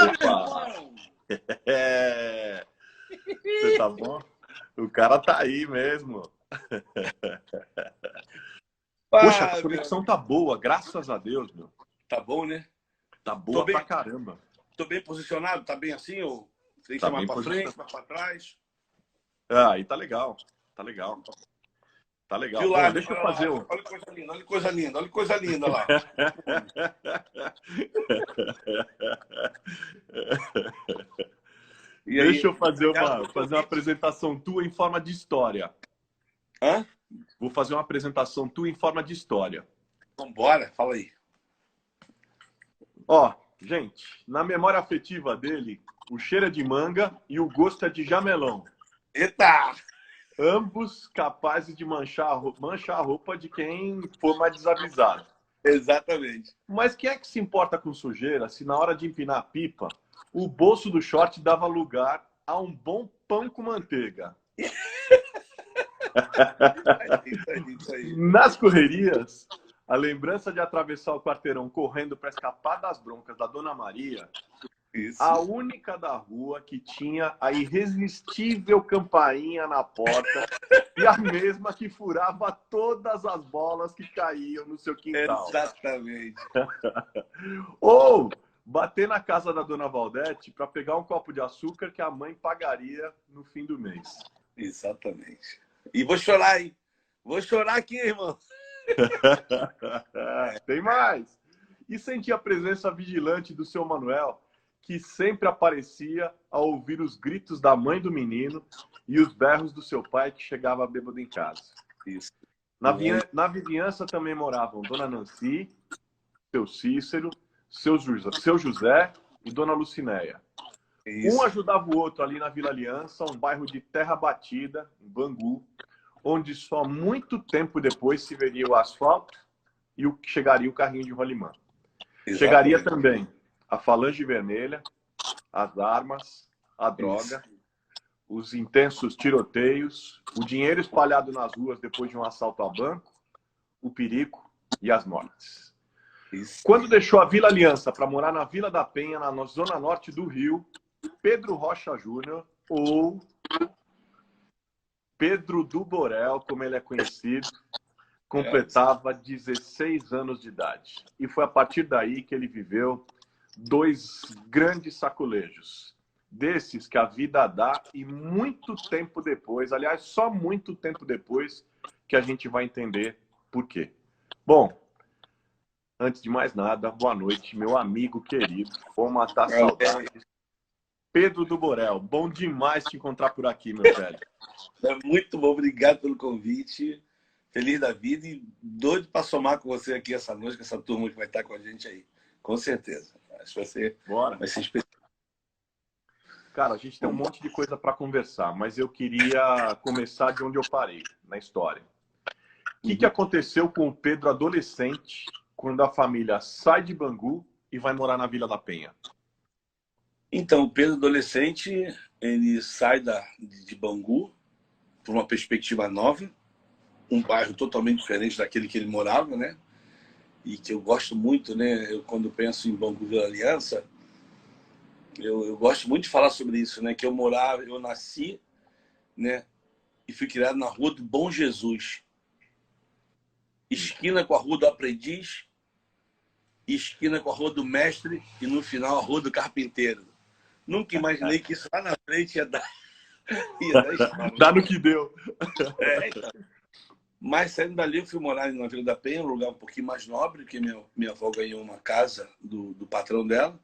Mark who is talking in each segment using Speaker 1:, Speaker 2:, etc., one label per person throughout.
Speaker 1: Fala, meu
Speaker 2: Opa!
Speaker 1: irmão!
Speaker 2: É... Você tá bom? O cara tá aí mesmo. Poxa, a
Speaker 1: Ah, meu
Speaker 2: conexão
Speaker 1: amigo.
Speaker 2: tá boa, graças a Deus, meu.
Speaker 1: Tá bom, né?
Speaker 2: Tá
Speaker 1: Tô
Speaker 2: boa pra
Speaker 1: bem,
Speaker 2: caramba.
Speaker 1: tô bem posicionado? Tá bem assim? Ou tem que
Speaker 2: Tá
Speaker 1: ser mais
Speaker 2: bem
Speaker 1: pra frente,
Speaker 2: posicionado.
Speaker 1: mais pra trás?
Speaker 2: Ah, aí tá legal. Tá legal. Tá legal.
Speaker 1: Viu
Speaker 2: Bom,
Speaker 1: lá?
Speaker 2: deixa eu
Speaker 1: Olha
Speaker 2: fazer
Speaker 1: lá.
Speaker 2: um.
Speaker 1: Olha que coisa linda, olha que coisa linda, olha que coisa linda lá. E
Speaker 2: Deixa
Speaker 1: aí?
Speaker 2: eu fazer
Speaker 1: Obrigado
Speaker 2: uma,
Speaker 1: pelo
Speaker 2: fazer uma
Speaker 1: convite.
Speaker 2: apresentação tua em forma de história.
Speaker 1: Hã?
Speaker 2: Vou fazer uma apresentação tua em forma de história.
Speaker 1: Vambora, fala aí.
Speaker 2: Ó, gente, na memória afetiva dele, o cheiro é de manga e o gosto é de jamelão.
Speaker 1: Eita!
Speaker 2: Ambos capazes de manchar a roupa de quem for mais desavisado.
Speaker 1: Exatamente.
Speaker 2: Mas quem é que se importa com sujeira se na hora de empinar a pipa, o bolso do short dava lugar a um bom pão com manteiga?
Speaker 1: Isso aí.
Speaker 2: Nas correrias, a lembrança de atravessar o quarteirão correndo para escapar das broncas da Dona Maria,
Speaker 1: Isso.
Speaker 2: a única da rua que tinha a irresistível campainha na porta e a mesma que furava todas as bolas que caíam no seu quintal.
Speaker 1: Exatamente.
Speaker 2: Ou bater na casa da Dona Valdete para pegar um copo de açúcar que a mãe pagaria no fim do mês.
Speaker 1: Exatamente. E vou chorar, hein? Vou chorar aqui, irmão.
Speaker 2: Tem mais. E sentir a presença vigilante do seu Manuel, que sempre aparecia ao ouvir os gritos da mãe do menino e os berros do seu pai que chegava bêbado em casa.
Speaker 1: Isso.
Speaker 2: Na vizinhança também moravam Dona Nancy, seu Cícero, seu José e Dona Lucinéia. Um
Speaker 1: Isso.
Speaker 2: ajudava o outro ali na Vila Aliança, um bairro de terra batida, em Bangu, onde só muito tempo depois se veria o asfalto e chegaria o carrinho de rolimã. Chegaria
Speaker 1: Exatamente.
Speaker 2: também a falange vermelha, as armas, a droga,
Speaker 1: Isso.
Speaker 2: os intensos tiroteios, o dinheiro espalhado nas ruas depois de um assalto a banco, o perigo e as mortes.
Speaker 1: Isso.
Speaker 2: Quando deixou a Vila Aliança para morar na Vila da Penha, na zona norte do Rio, Pedro Rocha Júnior, ou Pedro do Borel, como ele é conhecido, completava 16 anos de idade. E foi a partir daí que ele viveu dois grandes sacolejos. Desses que a vida dá e muito tempo depois, aliás, só muito tempo depois, que a gente vai entender por quê. Bom, antes de mais nada, boa noite, meu amigo querido. Vou matar saudades. Pedro do Borel, bom demais te encontrar por aqui, meu velho.
Speaker 1: É muito bom, obrigado pelo convite. Feliz da vida e doido para somar com você aqui essa noite, com essa turma que vai estar com a gente aí. Com certeza. Acho que
Speaker 2: Bora.
Speaker 1: vai ser especial.
Speaker 2: Cara, a gente tem um monte de coisa para conversar, mas eu queria começar de onde eu parei, na história. O que aconteceu com o Pedro adolescente quando a família sai de Bangu e vai morar na Vila da Penha?
Speaker 1: Então, o Pedro adolescente, ele sai de Bangu por uma perspectiva nova, um bairro totalmente diferente daquele que ele morava, né? E que eu gosto muito, né? Eu, quando penso em Bangu Vila Aliança, eu gosto muito de falar sobre isso, né? Que eu nasci, né? E fui criado na Rua do Bom Jesus. Esquina com a Rua do Aprendiz, esquina com a Rua do Mestre e no final a Rua do Carpinteiro. Nunca imaginei que isso lá na frente ia dar história.
Speaker 2: Dá no que deu.
Speaker 1: Então. Mas saindo dali, eu fui morar na Vila da Penha, um lugar um pouquinho mais nobre, porque minha avó ganhou uma casa do patrão dela.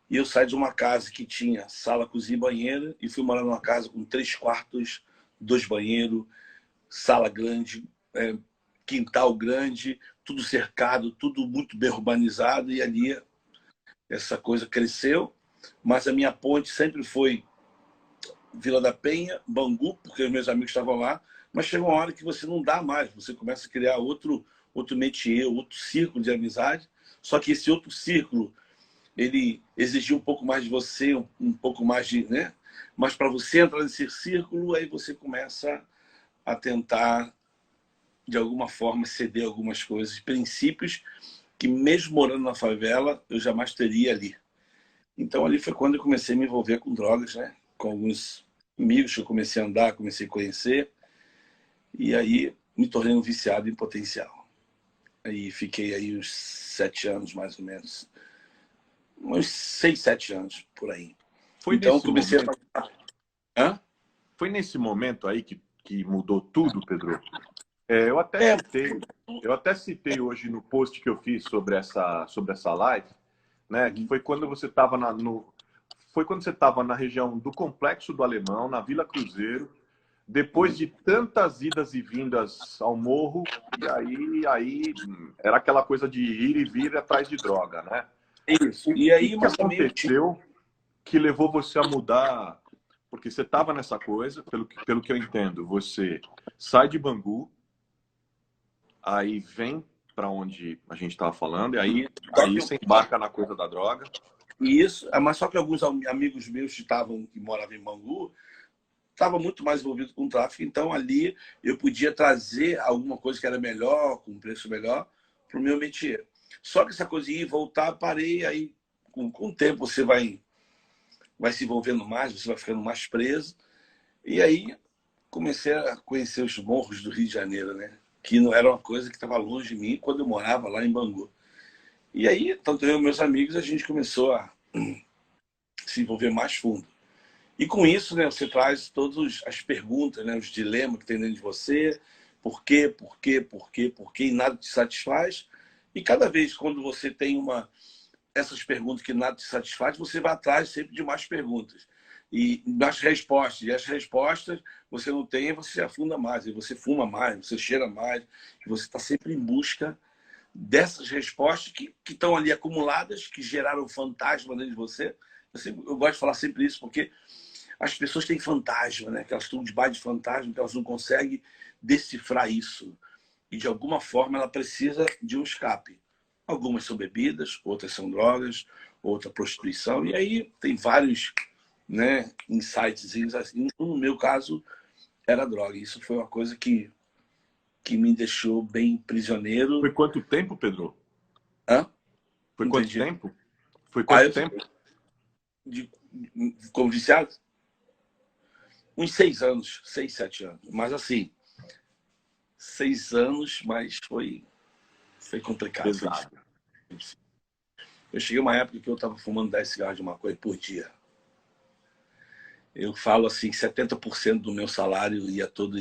Speaker 1: E eu saí de uma casa que tinha sala, cozinha e banheiro e fui morar numa casa com 3 quartos, 2 banheiros, sala grande, quintal grande, tudo cercado, tudo muito bem urbanizado. E ali essa coisa cresceu. Mas a minha ponte sempre foi Vila da Penha, Bangu, porque os meus amigos estavam lá. Mas chega uma hora que você não dá mais, você começa a criar outro métier, outro círculo de amizade. Só que esse outro círculo, ele exigia um pouco mais de você, um pouco mais de, né? Mas para você entrar nesse círculo, aí você começa a tentar, de alguma forma, ceder algumas coisas, princípios que mesmo morando na favela, eu jamais teria ali. Então ali foi quando eu comecei a me envolver com drogas, né? Com alguns amigos que eu comecei a andar, comecei a conhecer. E aí me tornei um viciado em potencial. Aí fiquei aí uns 7 anos, mais ou menos. Uns 6, 7 anos, por aí.
Speaker 2: Foi
Speaker 1: Então
Speaker 2: nesse
Speaker 1: comecei
Speaker 2: momento,
Speaker 1: a... Hã?
Speaker 2: foi nesse momento aí que mudou tudo, Pedro? Eu até
Speaker 1: É,
Speaker 2: citei, eu até citei hoje no post que eu fiz sobre essa live, né? Que foi quando você estava foi quando você estava na região do Complexo do Alemão, na Vila Cruzeiro, depois de tantas idas e vindas ao morro, e aí era aquela coisa de ir e vir atrás de droga, né?
Speaker 1: isso.
Speaker 2: O
Speaker 1: E
Speaker 2: que
Speaker 1: aí,
Speaker 2: que
Speaker 1: mas também eu tive...
Speaker 2: aconteceu que levou você a mudar? Porque você estava nessa coisa, pelo que eu entendo, você sai de Bangu, aí vem para onde a gente estava falando, e aí você embarca na coisa da droga.
Speaker 1: Isso, mas só que alguns amigos meus que moravam em Bangu estavam muito mais envolvidos com o tráfico, então ali eu podia trazer alguma coisa que era melhor, com um preço melhor, para o meu métier. Só que essa coisa de ir e voltar, parei, aí com o tempo você vai se envolvendo mais, você vai ficando mais preso, e aí comecei a conhecer os morros do Rio de Janeiro, né? Que não era uma coisa que estava longe de mim quando eu morava lá em Bangu. E aí, tanto eu e meus amigos, a gente começou a se envolver mais fundo. E com isso, né, você traz todas as perguntas, né, os dilemas que tem dentro de você, por quê, por quê, por quê, por quê, e nada te satisfaz. E cada vez quando você tem essas perguntas que nada te satisfaz, você vai atrás sempre de mais perguntas. E mais respostas. E as respostas você não tem, você afunda mais, e você fuma mais, você cheira mais, e você está sempre em busca dessas respostas que estão ali acumuladas, que geraram fantasma dentro de você. Eu gosto de falar sempre isso, porque as pessoas têm fantasma, né? Que elas estão debaixo de fantasma, que elas não conseguem decifrar isso. E de alguma forma ela precisa de um escape. Algumas são bebidas, outras são drogas, outra prostituição. E aí tem vários, né, insights assim. No meu caso, era droga. Isso foi uma coisa que me deixou bem prisioneiro.
Speaker 2: Foi quanto tempo, Pedro?
Speaker 1: Hã?
Speaker 2: Foi quanto
Speaker 1: Entendi.
Speaker 2: tempo? Foi quanto
Speaker 1: Eu
Speaker 2: tempo?
Speaker 1: como viciado? Uns 6 anos, 6, 7 anos. Mas assim, 6 anos, mas foi complicado.
Speaker 2: Pesado.
Speaker 1: Eu cheguei a uma época que eu estava fumando 10 cigarros de maconha por dia. Eu falo assim, 70% do meu salário ia todo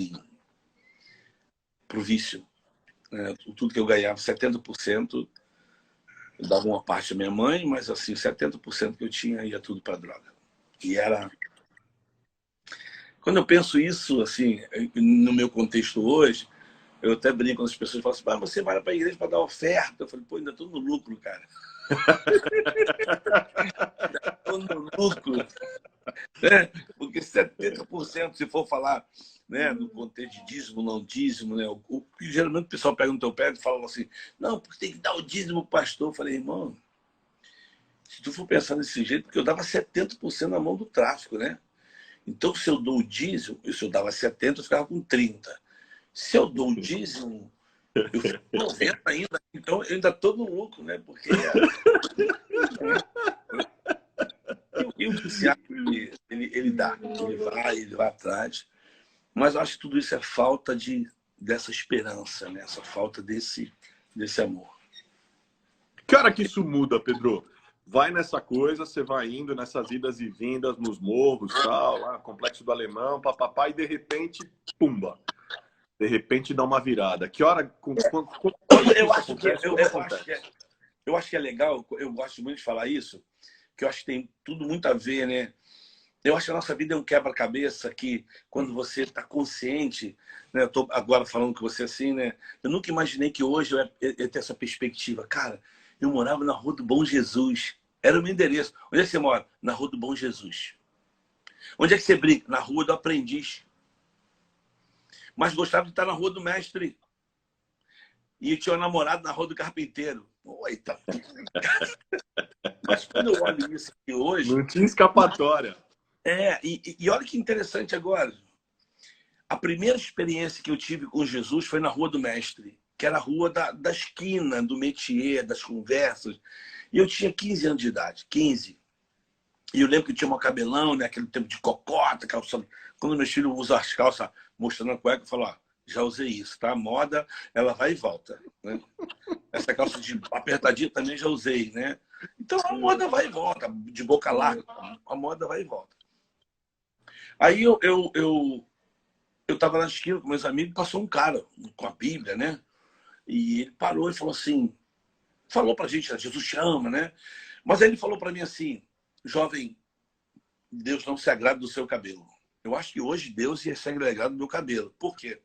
Speaker 1: pro vício. Tudo que eu ganhava, 70%, eu dava uma parte à minha mãe, mas assim, 70% que eu tinha ia tudo para droga. E era... Quando eu penso isso, assim, no meu contexto hoje, eu até brinco quando as pessoas falam assim, você vai para a igreja para dar oferta. Eu falei, pô, ainda estou no lucro, cara. Estou no lucro. Né? Porque 70%, se for falar, né, no contexto de dízimo, não dízimo, né, geralmente o pessoal pega no teu pé e fala assim, não, porque tem que dar o dízimo pro pastor. Eu falei, irmão, se tu for pensar desse jeito, porque eu dava 70% na mão do tráfico, né? Então, se eu dou o dízimo, se eu dava 70%, eu ficava com 30%. Se eu dou o dízimo, eu fico com 90% ainda. Então, eu ainda estou no lucro, né? Porque e o viciado, ele dá. Ele vai atrás. Mas eu acho que tudo isso é falta dessa esperança, né? Essa falta desse amor.
Speaker 2: Que hora que isso muda, Pedro? Vai nessa coisa, você vai indo nessas idas e vindas nos morros, tal, lá, Complexo do Alemão, papapá, e de repente, pumba. De repente dá uma virada. Que hora...
Speaker 1: Eu acho que é legal, eu gosto muito de falar isso, que eu acho que tem tudo muito a ver, né? Eu acho que a nossa vida é um quebra-cabeça que, quando você está consciente, né? Eu estou agora falando com você assim, né? Eu nunca imaginei que hoje eu ia ter essa perspectiva. Cara, eu morava na Rua do Bom Jesus. Era o meu endereço. Onde é que você mora? Na Rua do Bom Jesus. Onde é que você brinca? Na Rua do Aprendiz. Mas gostava de estar na Rua do Mestre. E eu tinha um namorado na Rua do Carpinteiro. Oi, tá. Mas quando eu olho isso aqui hoje...
Speaker 2: Não tinha escapatória.
Speaker 1: E olha que interessante agora. A primeira experiência que eu tive com Jesus foi na Rua do Mestre, que era a rua da esquina, do métier, das conversas. E eu tinha 15 anos de idade. 15. E eu lembro que tinha um cabelão, né? Aquele tempo de cocota, calça. Quando meus filhos usam as calças mostrando a cueca, eu falo, ó, já usei isso, tá? A moda, ela vai e volta, né? Essa calça de apertadinha também já usei, né? Então a moda vai e volta, de boca larga, a moda vai e volta. Aí eu tava na esquina com meus amigos, passou um cara com a Bíblia, né? E ele parou e falou assim, falou pra gente, Jesus chama, né? Mas aí ele falou pra mim assim, jovem, Deus não se agrada do seu cabelo. Eu acho que hoje Deus ia se agradar do meu cabelo. Por quê?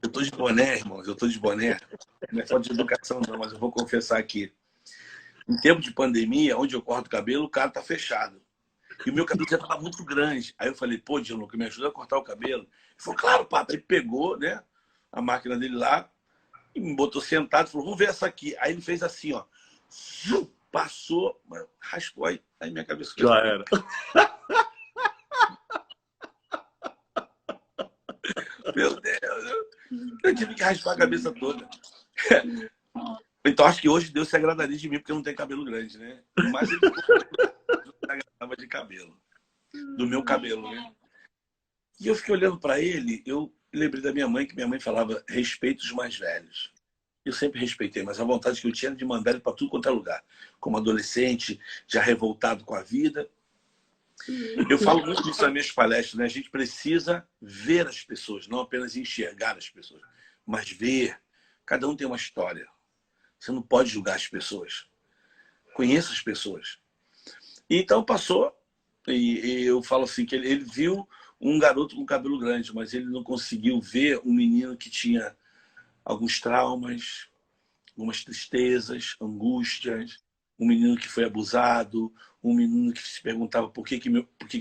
Speaker 1: Eu tô de boné, irmãos, eu tô de boné. Não é falta de educação não, mas eu vou confessar aqui. Em tempo de pandemia, onde eu corto o cabelo, o cara tá fechado. E o meu cabelo já estava muito grande. Aí eu falei, pô, Gianluca, me ajuda a cortar o cabelo? Ele falou, claro, papai. Ele pegou, né, a máquina dele lá e me botou sentado e falou, vamos ver essa aqui. Aí ele fez assim, ó. Passou, raspou aí minha cabeça.
Speaker 2: Já era.
Speaker 1: Meu Deus, eu tive que raspar a cabeça toda. Então acho que hoje Deus se agradaria de mim porque eu não tenho cabelo grande, né? Mas ele se agradava de cabelo. Do meu cabelo, né? E eu fiquei olhando para ele, eu lembrei da minha mãe, que minha mãe falava respeito os mais velhos. Eu sempre respeitei, mas a vontade que eu tinha era de mandar ele para tudo quanto é lugar. Como adolescente, já revoltado com a vida. Eu falo muito disso nas minhas palestras, né? A gente precisa ver as pessoas, não apenas enxergar as pessoas, mas ver. Cada um tem uma história. Você não pode julgar as pessoas. Conheça as pessoas. E então passou, e eu falo assim, que ele viu um garoto com cabelo grande, mas ele não conseguiu ver um menino que tinha alguns traumas, algumas tristezas, angústias, um menino que foi abusado, um menino que se perguntava por que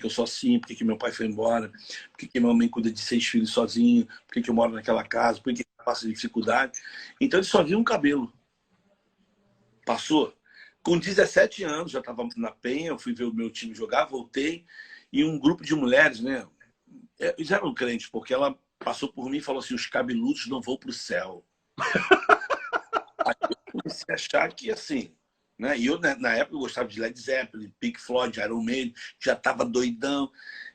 Speaker 1: eu sou assim, por que meu pai foi embora, por que minha mãe cuida de 6 filhos sozinho, por que eu moro naquela casa, por que eu passo dificuldade. Então ele só viu um cabelo. Passou. Com 17 anos, já estava na Penha, eu fui ver o meu time jogar, voltei, e um grupo de mulheres, né? Eles eram crentes, porque ela passou por mim e falou assim, os cabeludos não vão para o céu. Aí eu comecei a achar que, assim, né? E eu, na época, eu gostava de Led Zeppelin, Pink Floyd, Iron Maiden, já estava doidão.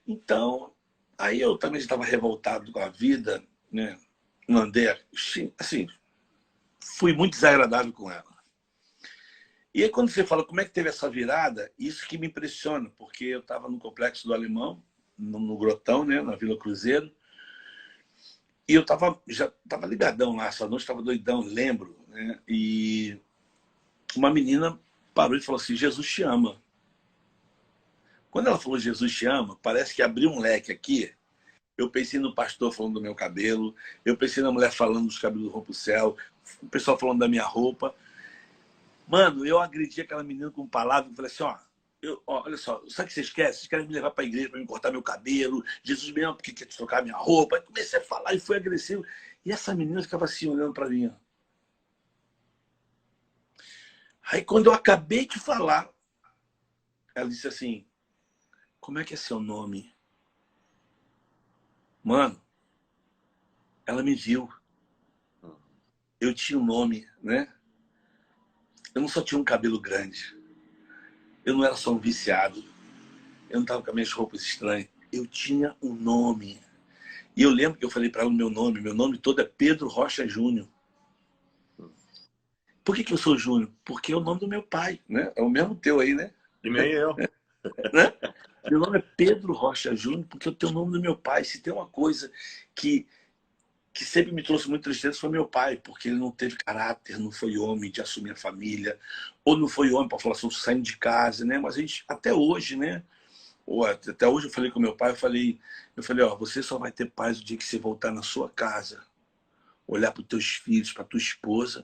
Speaker 1: Então, aí eu também estava revoltado com a vida, né? Não andei, assim, fui muito desagradável com ela. E aí, quando você fala como é que teve essa virada, isso que me impressiona, porque eu estava no Complexo do Alemão, no Grotão, né? Na Vila Cruzeiro, e eu já estava ligadão lá, essa noite estava doidão, lembro, né? E uma menina parou e falou assim, Jesus te ama. Quando ela falou Jesus te ama, parece que abriu um leque aqui. Eu pensei no pastor falando do meu cabelo, eu pensei na mulher falando dos cabelos vão pro céu, o pessoal falando da minha roupa. Mano, eu agredi aquela menina com palavras e falei assim, olha só, sabe o que vocês querem? Vocês querem me levar para a igreja para me cortar meu cabelo? Jesus mesmo, porque quer trocar minha roupa? Aí comecei a falar e fui agressivo. E essa menina ficava assim, olhando para mim. Aí quando eu acabei de falar, ela disse assim, como é que é seu nome? Mano, ela me viu. Eu tinha um nome, né? Eu não só tinha um cabelo grande. Eu não era só um viciado. Eu não estava com as minhas roupas estranhas. Eu tinha um nome. E eu lembro que eu falei para ela o meu nome todo é Pedro Rocha Júnior. Por que eu sou Júnior? Porque é o nome do meu pai, né? É o mesmo teu aí, né?
Speaker 2: E nem eu.
Speaker 1: Né? Meu nome é Pedro Rocha Júnior porque eu tenho o nome do meu pai. Se tem uma coisa que sempre me trouxe muita tristeza foi meu pai, porque ele não teve caráter, não foi homem de assumir a família, ou não foi homem para falar sobre saindo de casa, né? Mas a gente, até hoje, né? Até hoje eu falei com meu pai, eu falei, ó, você só vai ter paz o dia que você voltar na sua casa, olhar para os teus filhos, para tua esposa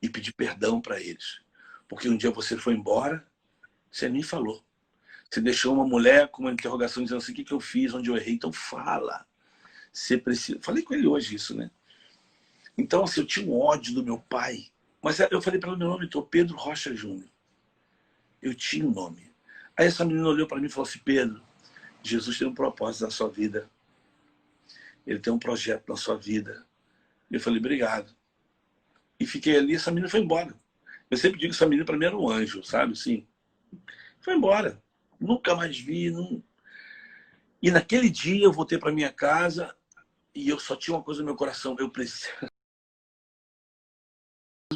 Speaker 1: e pedir perdão para eles. Porque um dia você foi embora, você nem falou. Você deixou uma mulher com uma interrogação dizendo assim, o que eu fiz, onde eu errei? Então fala. Você precisa... Falei com ele hoje isso, né? Então, assim, eu tinha um ódio do meu pai. Mas eu falei para ela, meu nome é Pedro Rocha Júnior. Eu tinha um nome. Aí essa menina olhou para mim e falou assim, Pedro, Jesus tem um propósito na sua vida. Ele tem um projeto na sua vida. Eu falei, obrigado. E fiquei ali, essa menina foi embora. Eu sempre digo que essa menina para mim era um anjo, sabe? Sim. Foi embora. Nunca mais vi. Não... E naquele dia eu voltei para minha casa e eu só tinha uma coisa no meu coração. Eu preciso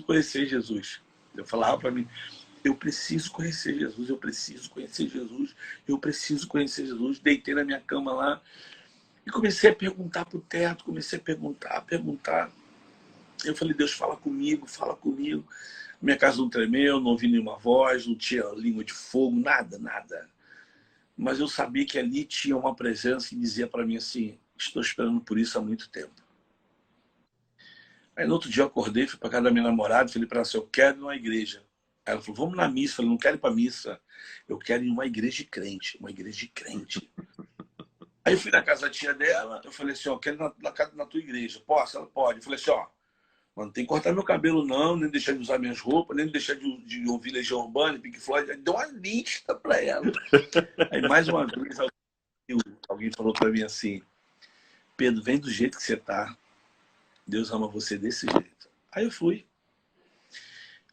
Speaker 1: conhecer Jesus. Eu falava para mim, eu preciso conhecer Jesus, eu preciso conhecer Jesus, eu preciso conhecer Jesus. Deitei na minha cama lá e comecei a perguntar para o teto, comecei a perguntar. Eu falei, Deus, fala comigo, fala comigo. Minha casa não tremeu, não ouvi nenhuma voz, não tinha língua de fogo, nada, nada. Mas eu sabia que ali tinha uma presença que dizia para mim assim, estou esperando por isso há muito tempo. Aí no outro dia eu acordei, fui para casa da minha namorada, falei para ela assim, eu quero ir numa igreja. Aí ela falou, vamos na missa. Eu falei, não quero ir para missa, eu quero ir em uma igreja de crente, uma igreja de crente. Aí eu fui na casa da tia dela, eu falei assim, ó, eu quero ir na tua igreja. Posso? Ela pode. Eu falei assim, ó, não tem que cortar meu cabelo não, nem deixar de usar minhas roupas, nem deixar de ouvir Legião Urbana, Pink Floyd. Deu uma lista para ela. Aí mais uma vez alguém falou para mim assim, Pedro, vem do jeito que você tá. Deus ama você desse jeito. Aí eu fui.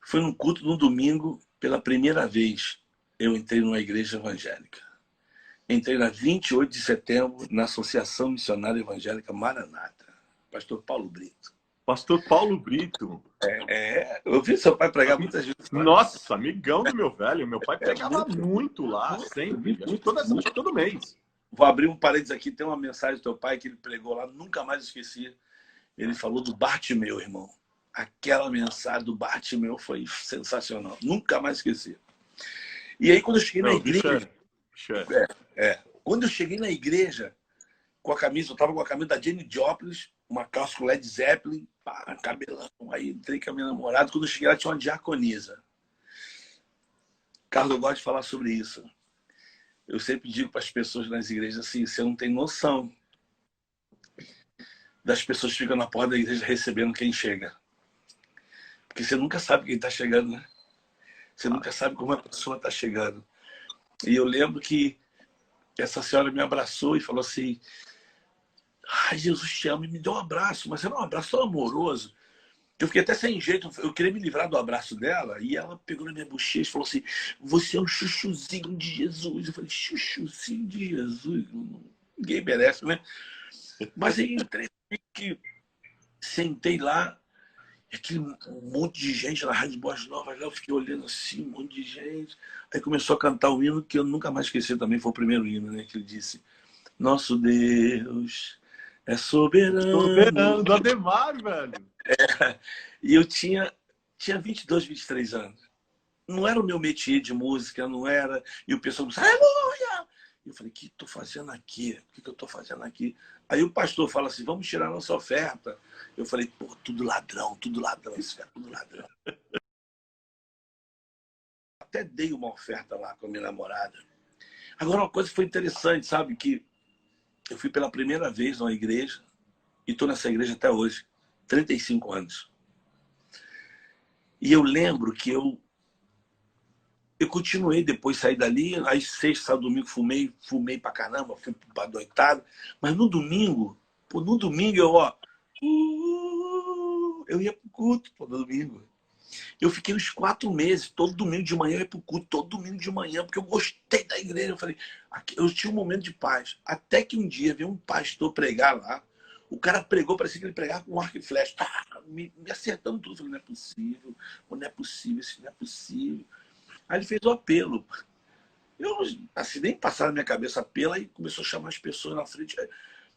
Speaker 1: Fui num culto no domingo, pela primeira vez eu entrei numa igreja evangélica. Entrei na 28 de setembro na Associação Missionária Evangélica Maranata. Pastor Paulo Brito.
Speaker 2: Pastor Paulo Brito.
Speaker 1: Eu vi seu pai pregar muitas vezes.
Speaker 2: Nossa, amigão do meu velho. Meu pai pregava muito lá, sempre. Todo mês.
Speaker 1: Vou abrir um parênteses aqui, tem uma mensagem do teu pai que ele pregou lá, nunca mais esqueci. Ele falou do Bartimeu, irmão. Aquela mensagem do Bartimeu foi sensacional. Nunca mais esqueci. E aí, quando eu cheguei na igreja... Quando eu cheguei na igreja, com a camisa, eu estava com a camisa da Jenny Joplin, uma calça com Led Zeppelin, pá, cabelão. Aí entrei com a minha namorada. Quando eu cheguei lá, tinha uma diaconisa. Carlos, eu gosto de falar sobre isso. Eu sempre digo para as pessoas nas igrejas assim, você não tem noção das pessoas que ficam na porta da igreja recebendo quem chega. Porque você nunca sabe quem está chegando, né? Você nunca sabe como a pessoa está chegando. E eu lembro que essa senhora me abraçou e falou assim, ai, Jesus te ama, e me deu um abraço, mas era um abraço tão amoroso. Eu fiquei até sem jeito, eu queria me livrar do abraço dela, e ela pegou na minha bochecha e falou assim, você é um chuchuzinho de Jesus. Eu falei, chuchuzinho de Jesus? Ninguém merece, né? Mas aí entrei, sentei lá, aquele monte de gente na Rádio Boas Novas, lá eu fiquei olhando assim, um monte de gente. Aí começou a cantar o hino, que eu nunca mais esqueci também, foi o primeiro hino, né? Que ele disse, nosso Deus é soberano.
Speaker 2: Soberano, do Ademar, velho.
Speaker 1: E eu tinha 22, 23 anos. Não era o meu métier de música, não era. E o pessoal disse, aleluia! Eu falei, o que estou fazendo aqui? O que eu estou fazendo aqui? Aí o pastor fala assim, vamos tirar nossa oferta. Eu falei, pô, tudo ladrão, isso cara, tudo ladrão. Até dei uma oferta lá com a minha namorada. Agora, uma coisa que foi interessante, sabe? Que eu fui pela primeira vez numa igreja e estou nessa igreja até hoje, 35 anos. E eu lembro que eu continuei depois, saí dali, aí sexta, sábado, domingo, fumei pra caramba, fui pra doitada. Mas no domingo, eu ia pro culto todo domingo. Eu fiquei uns 4 meses, todo domingo de manhã eu ia pro culto, todo domingo de manhã, porque eu gostei da igreja. Eu falei, eu tinha um momento de paz. Até que um dia veio um pastor pregar lá, o cara pregou, parecia que ele pregava com um arco e flecha, me acertando tudo. Eu falei, não é possível, não é possível, isso não é possível. Aí ele fez o apelo. Eu, assim, nem passaram na minha cabeça apelo, aí começou a chamar as pessoas na frente. Aí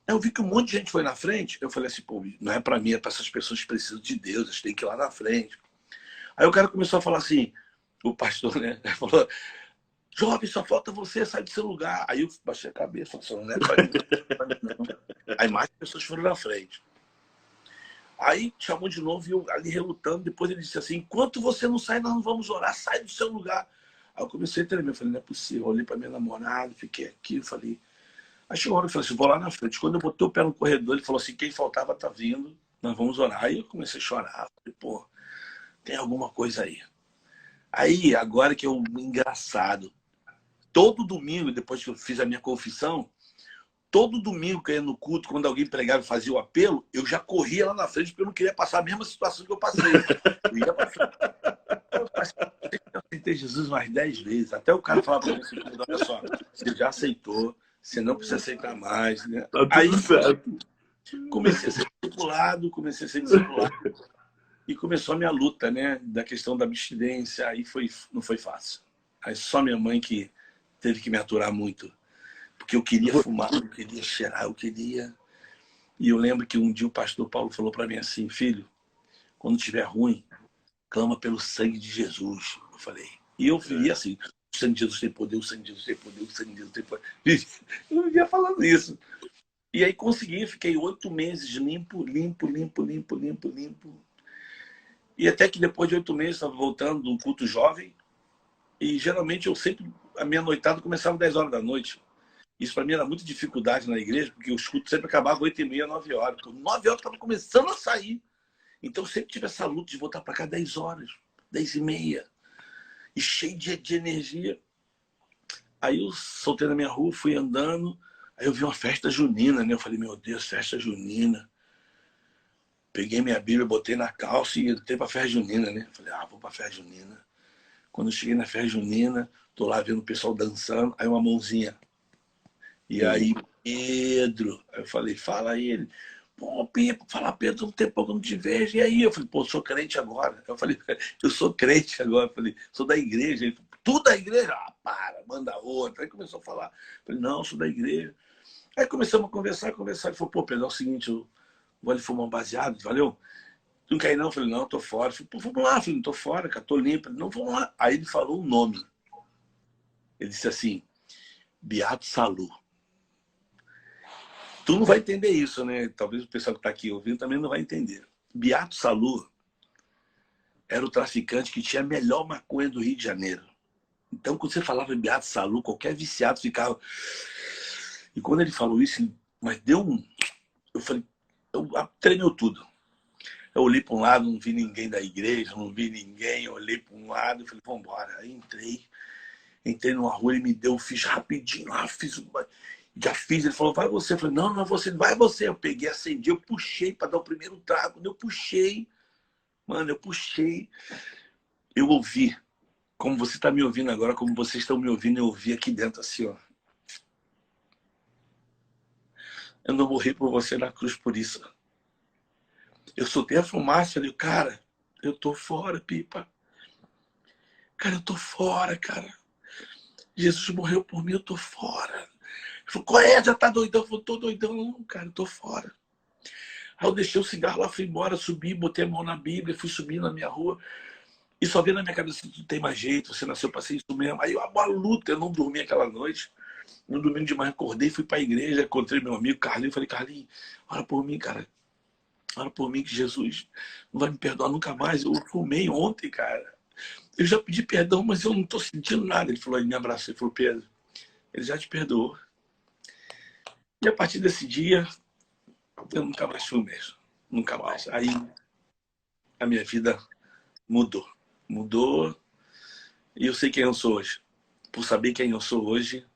Speaker 1: eu vi que um monte de gente foi na frente. Eu falei assim, pô, não é para mim, é para essas pessoas que precisam de Deus, eles têm que ir lá na frente. Aí o cara começou a falar assim, o pastor, né? Ele falou, jovem, só falta você, sai do seu lugar. Aí eu baixei a cabeça, falei, não é para mim, não. Aí mais pessoas foram na frente. Aí chamou de novo e eu ali relutando. Depois ele disse assim, enquanto você não sai, nós não vamos orar, sai do seu lugar. Aí eu comecei a tremer, eu falei, não é possível. Eu olhei para minha namorada, fiquei aqui, eu falei... Aí chegou uma hora, eu falei assim, vou lá na frente. Quando eu botei o pé no corredor, ele falou assim, quem faltava tá vindo, nós vamos orar. Aí eu comecei a chorar, falei, pô, tem alguma coisa aí. Aí, agora que é o engraçado, todo domingo, depois que eu fiz a minha confissão, todo domingo que eu ia no culto, quando alguém pregava e fazia o apelo, eu já corria lá na frente, porque eu não queria passar a mesma situação que eu passei. Eu ia pra frente. Eu aceitei Jesus mais 10 vezes. Até o cara falar para mim assim, olha só, você já aceitou, você não precisa aceitar mais, né?
Speaker 2: Tá tudo certo.
Speaker 1: Comecei a ser discipulado, e começou a minha luta, né? Da questão da abstinência. Aí não foi fácil. Aí só minha mãe que teve que me aturar muito. Porque eu queria fumar, eu queria cheirar, eu queria... E eu lembro que um dia o pastor Paulo falou para mim assim, filho, quando estiver ruim, clama pelo sangue de Jesus. Eu falei. E eu vivia assim, o sangue de Jesus tem poder, o sangue de Jesus tem poder, o sangue de Jesus tem poder. Eu vivia falando isso. E aí consegui, fiquei 8 meses limpo. E até que depois de 8 meses, estava voltando de um culto jovem. E geralmente a minha noitada começava às 10 horas da noite. Isso para mim era muita dificuldade na igreja, porque os cultos sempre acabavam 8h30, 9 horas. Então, 9 horas eu estava começando a sair. Então sempre tive essa luta de voltar para cá 10 horas, 10h30. E cheio de energia. Aí eu soltei na minha rua, fui andando. Aí eu vi uma festa junina, né? Eu falei, meu Deus, festa junina. Peguei minha Bíblia, botei na calça e entrei pra festa junina, né? Falei, vou pra festa junina. Quando eu cheguei na festa junina, tô lá vendo o pessoal dançando, aí uma mãozinha. E aí, Pedro. Aí eu falei, fala aí. Ele, pô, Pipo, fala Pedro, um tempo que eu não te vejo. E aí? Eu falei, pô, sou crente agora. Eu falei, eu sou crente agora. Eu falei, sou da igreja. Ele falou, tu da igreja? Para, manda outra. Aí começou a falar. Eu falei, não, sou da igreja. Aí começamos a conversar. Ele falou, pô, Pedro, é o seguinte, eu vou ali fumar um baseado, valeu? Tu não quer ir não? Eu falei, não, tô fora. Eu falei, pô, vamos lá, filho, tô fora, cara, tô limpo. Ele, não, vamos lá. Aí ele falou o nome. Ele disse assim, Beato Salu. Tu não vai entender isso, né? Talvez o pessoal que tá aqui ouvindo também não vai entender. Beato Salu era o traficante que tinha a melhor maconha do Rio de Janeiro. Então, quando você falava em Beato Salu, qualquer viciado ficava... E quando ele falou isso, mas deu um... Eu falei, tremeu tudo. Eu olhei para um lado, não vi ninguém da igreja, não vi ninguém. Eu olhei para um lado e falei, vamos embora. Aí entrei numa rua, ele me deu, fiz rapidinho lá, já fiz. Ele falou, vai você. Eu falei, não, não é você, vai você. Eu peguei, acendi, eu puxei para dar o primeiro trago. Quando eu puxei, eu ouvi, como você está me ouvindo agora, como vocês estão me ouvindo, eu ouvi aqui dentro assim, ó. Eu não morri por você na cruz por isso. Eu soltei a fumaça, falei, cara, eu tô fora, Pipa. Cara, eu tô fora, cara. Jesus morreu por mim, eu tô fora. Ele falou, qual é? Já tá doidão? Eu falei, tô doidão. Não, cara, eu tô fora. Aí eu deixei o cigarro lá, fui embora, subi, botei a mão na Bíblia, fui subir na minha rua. E só veio na minha cabeça, não tem mais jeito, você nasceu pra ser isso mesmo. Aí uma luta, eu não dormi aquela noite. No domingo de manhã acordei, fui pra igreja, encontrei meu amigo Carlinhos, falei, Carlinhos, ora por mim, cara. Ora por mim que Jesus não vai me perdoar nunca mais. Eu fumei ontem, cara. Eu já pedi perdão, mas eu não tô sentindo nada. Ele falou, ele me abraçou, ele falou, Pedro, ele já te perdoou. E a partir desse dia, eu nunca mais fumei. Nunca mais. Aí a minha vida mudou. Mudou. E eu sei quem eu sou hoje. Por saber quem eu sou hoje,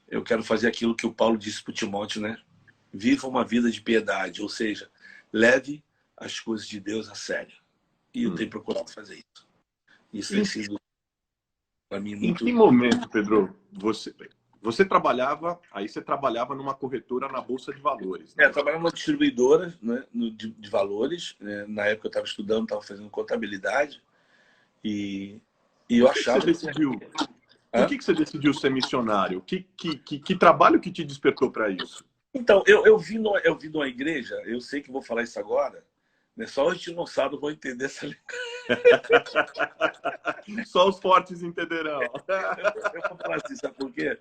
Speaker 1: eu quero fazer aquilo que o Paulo disse para o Timóteo, né? Viva uma vida de piedade, ou seja, leve as coisas de Deus a sério. E eu tenho procurado fazer isso. Isso tem sido, para mim, muito...
Speaker 2: Em que momento, Pedro, você trabalhava, aí você trabalhava numa corretora na Bolsa de Valores, né?
Speaker 1: Eu trabalhava numa distribuidora, né, de valores. Né? Na época eu estava estudando, estava fazendo contabilidade. E eu achava...
Speaker 2: Por que você decidiu ser missionário? Que trabalho que te despertou para isso?
Speaker 1: Então, eu vi numa igreja, eu sei que vou falar isso agora, né? Só os dinossauros vão entender essa
Speaker 2: Só os fortes entenderão.
Speaker 1: Eu vou falar assim, sabe por quê?